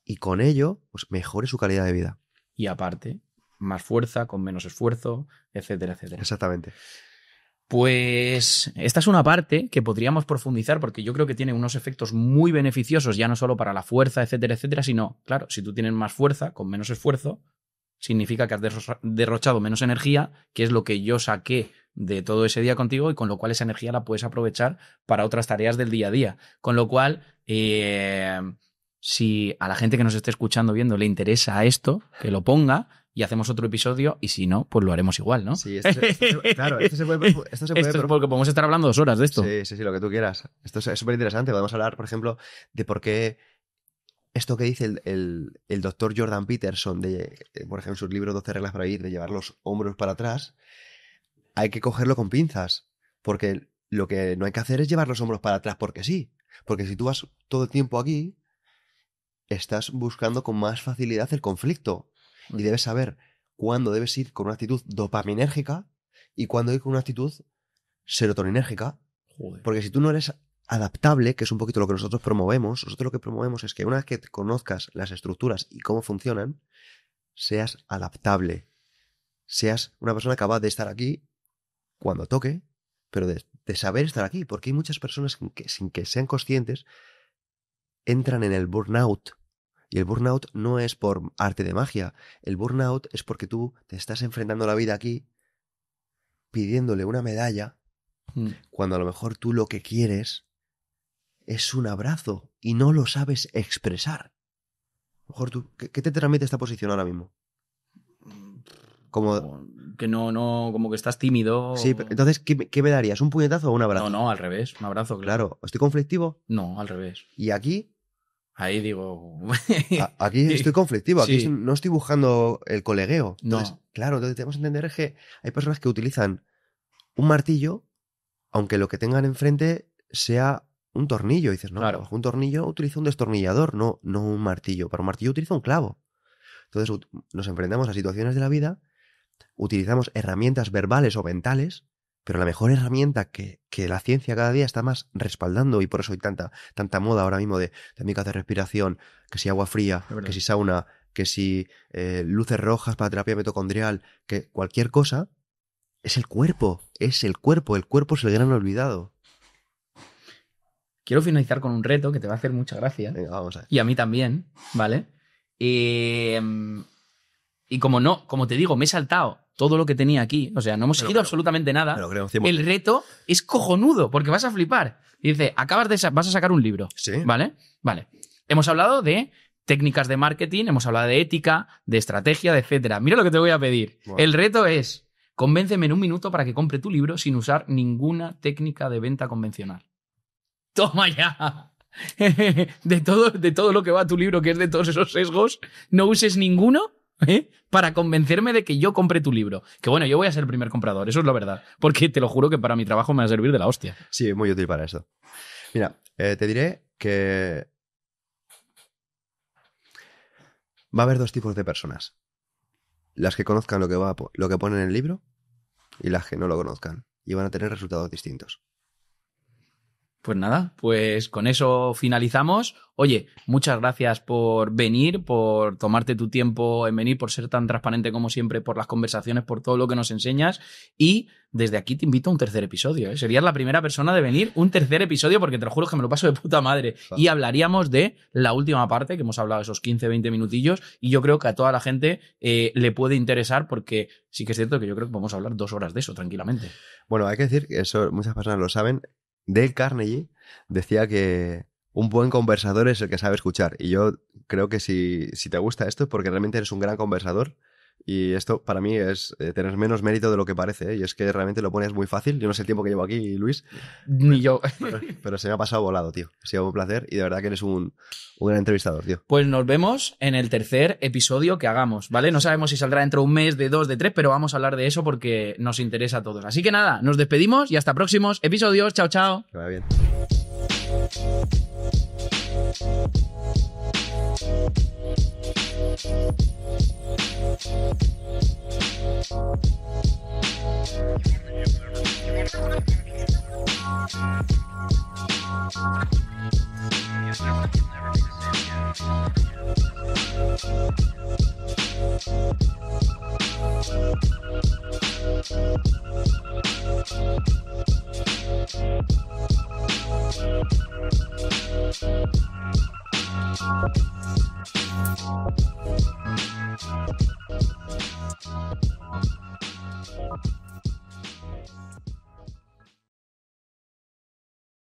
y con ello pues, mejore su calidad de vida. Y aparte, más fuerza, con menos esfuerzo, etcétera, etcétera. Exactamente. Pues esta es una parte que podríamos profundizar porque yo creo que tiene unos efectos muy beneficiosos, ya no solo para la fuerza, etcétera, etcétera, sino, claro, si tú tienes más fuerza con menos esfuerzo, significa que has derrochado menos energía, que es lo que yo saqué de todo ese día contigo y con lo cual esa energía la puedes aprovechar para otras tareas del día a día. Con lo cual, si a la gente que nos esté escuchando, viendo, le interesa esto, que lo ponga y hacemos otro episodio y si no, pues lo haremos igual, ¿no? Sí, claro, esto se puede... Esto es porque podemos estar hablando 2 horas de esto. Sí, lo que tú quieras. Esto es súper interesante. Podemos hablar, por ejemplo, de por qué esto que dice el doctor Jordan Peterson, por ejemplo, en su libro 12 reglas para vivir, de llevar los hombros para atrás, hay que cogerlo con pinzas. Porque lo que no hay que hacer es llevar los hombros para atrás porque sí. Porque si tú vas todo el tiempo aquí, estás buscando con más facilidad el conflicto. Y debes saber cuándo debes ir con una actitud dopaminérgica y cuándo ir con una actitud serotoninérgica. Joder. Porque si tú no eres adaptable, que es un poquito lo que nosotros promovemos lo que promovemos es que una vez que conozcas las estructuras y cómo funcionan, seas adaptable. Seas una persona capaz de estar aquí cuando toque, pero de saber estar aquí. Porque hay muchas personas que sin que sean conscientes entran en el burnout. Y el burnout no es por arte de magia. El burnout es porque tú te estás enfrentando a la vida aquí pidiéndole una medalla cuando a lo mejor tú lo que quieres es un abrazo y no lo sabes expresar. A lo mejor tú, ¿qué te transmite esta posición ahora mismo? Como que no, como que estás tímido. Sí, pero entonces, ¿qué me darías? ¿Un puñetazo o un abrazo? No, al revés, un abrazo, claro. ¿Estoy conflictivo? No, al revés. ¿Y aquí? Ahí digo... Aquí estoy conflictivo, aquí sí. No estoy buscando el colegueo. Entonces, no. Claro, entonces tenemos que entender que hay personas que utilizan un martillo, aunque lo que tengan enfrente sea un tornillo. Y dices, no, claro. Un tornillo utiliza un destornillador, no un martillo. Para un martillo utiliza un clavo. Entonces nos enfrentamos a situaciones de la vida, utilizamos herramientas verbales o mentales, pero la mejor herramienta que la ciencia cada día está más respaldando, y por eso hay tanta moda ahora mismo de técnicas de respiración, que si agua fría, que si sauna, que si luces rojas para terapia mitocondrial, que cualquier cosa, es el cuerpo. El cuerpo es el gran olvidado. Quiero finalizar con un reto que te va a hacer mucha gracia. Venga, vamos a ver. Y a mí también, ¿vale? Y como te digo, me he saltado todo lo que tenía aquí. O sea, no hemos seguido absolutamente nada. El reto es cojonudo, porque vas a flipar. Y dice, vas a sacar un libro. Sí. ¿Vale? Vale. Hemos hablado de técnicas de marketing, hemos hablado de ética, de estrategia, de etcétera. Mira lo que te voy a pedir. Wow. El reto es, convénceme en 1 minuto para que compre tu libro sin usar ninguna técnica de venta convencional. ¡Toma ya! De todo lo que va a tu libro, que es de todos esos sesgos, no uses ninguno para convencerme de que yo compre tu libro. Que bueno, yo voy a ser el primer comprador, eso es la verdad. Porque te lo juro que para mi trabajo me va a servir de la hostia. Sí, es muy útil para eso. Mira, te diré que va a haber 2 tipos de personas. Las que conozcan lo que pone en el libro y las que no lo conozcan. Y van a tener resultados distintos. Pues nada, pues con eso finalizamos. Oye, muchas gracias por venir, por tomarte tu tiempo en venir, por ser tan transparente como siempre, por las conversaciones, por todo lo que nos enseñas. Y desde aquí te invito a un tercer episodio, ¿eh? Serías la primera persona de venir un tercer episodio porque te lo juro que me lo paso de puta madre. Y hablaríamos de la última parte, que hemos hablado esos 15, 20 minutillos, y yo creo que a toda la gente le puede interesar porque sí que es cierto que yo creo que podemos hablar 2 horas de eso tranquilamente. Bueno, hay que decir que eso muchas personas lo saben. Dale Carnegie decía que un buen conversador es el que sabe escuchar. Y yo creo que si te gusta esto es porque realmente eres un gran conversador. Y esto para mí es tener menos mérito de lo que parece, ¿eh? Y es que realmente lo pones muy fácil. Yo no sé el tiempo que llevo aquí, Luis. Ni yo. Pero se me ha pasado volado, tío. Ha sido un placer y de verdad que eres un gran entrevistador, tío. Pues nos vemos en el tercer episodio que hagamos, ¿vale? No sabemos si saldrá dentro de un mes, de 2, de 3, pero vamos a hablar de eso porque nos interesa a todos. Así que nada, nos despedimos y hasta próximos episodios. Chao, chao. Que vaya bien. Yes,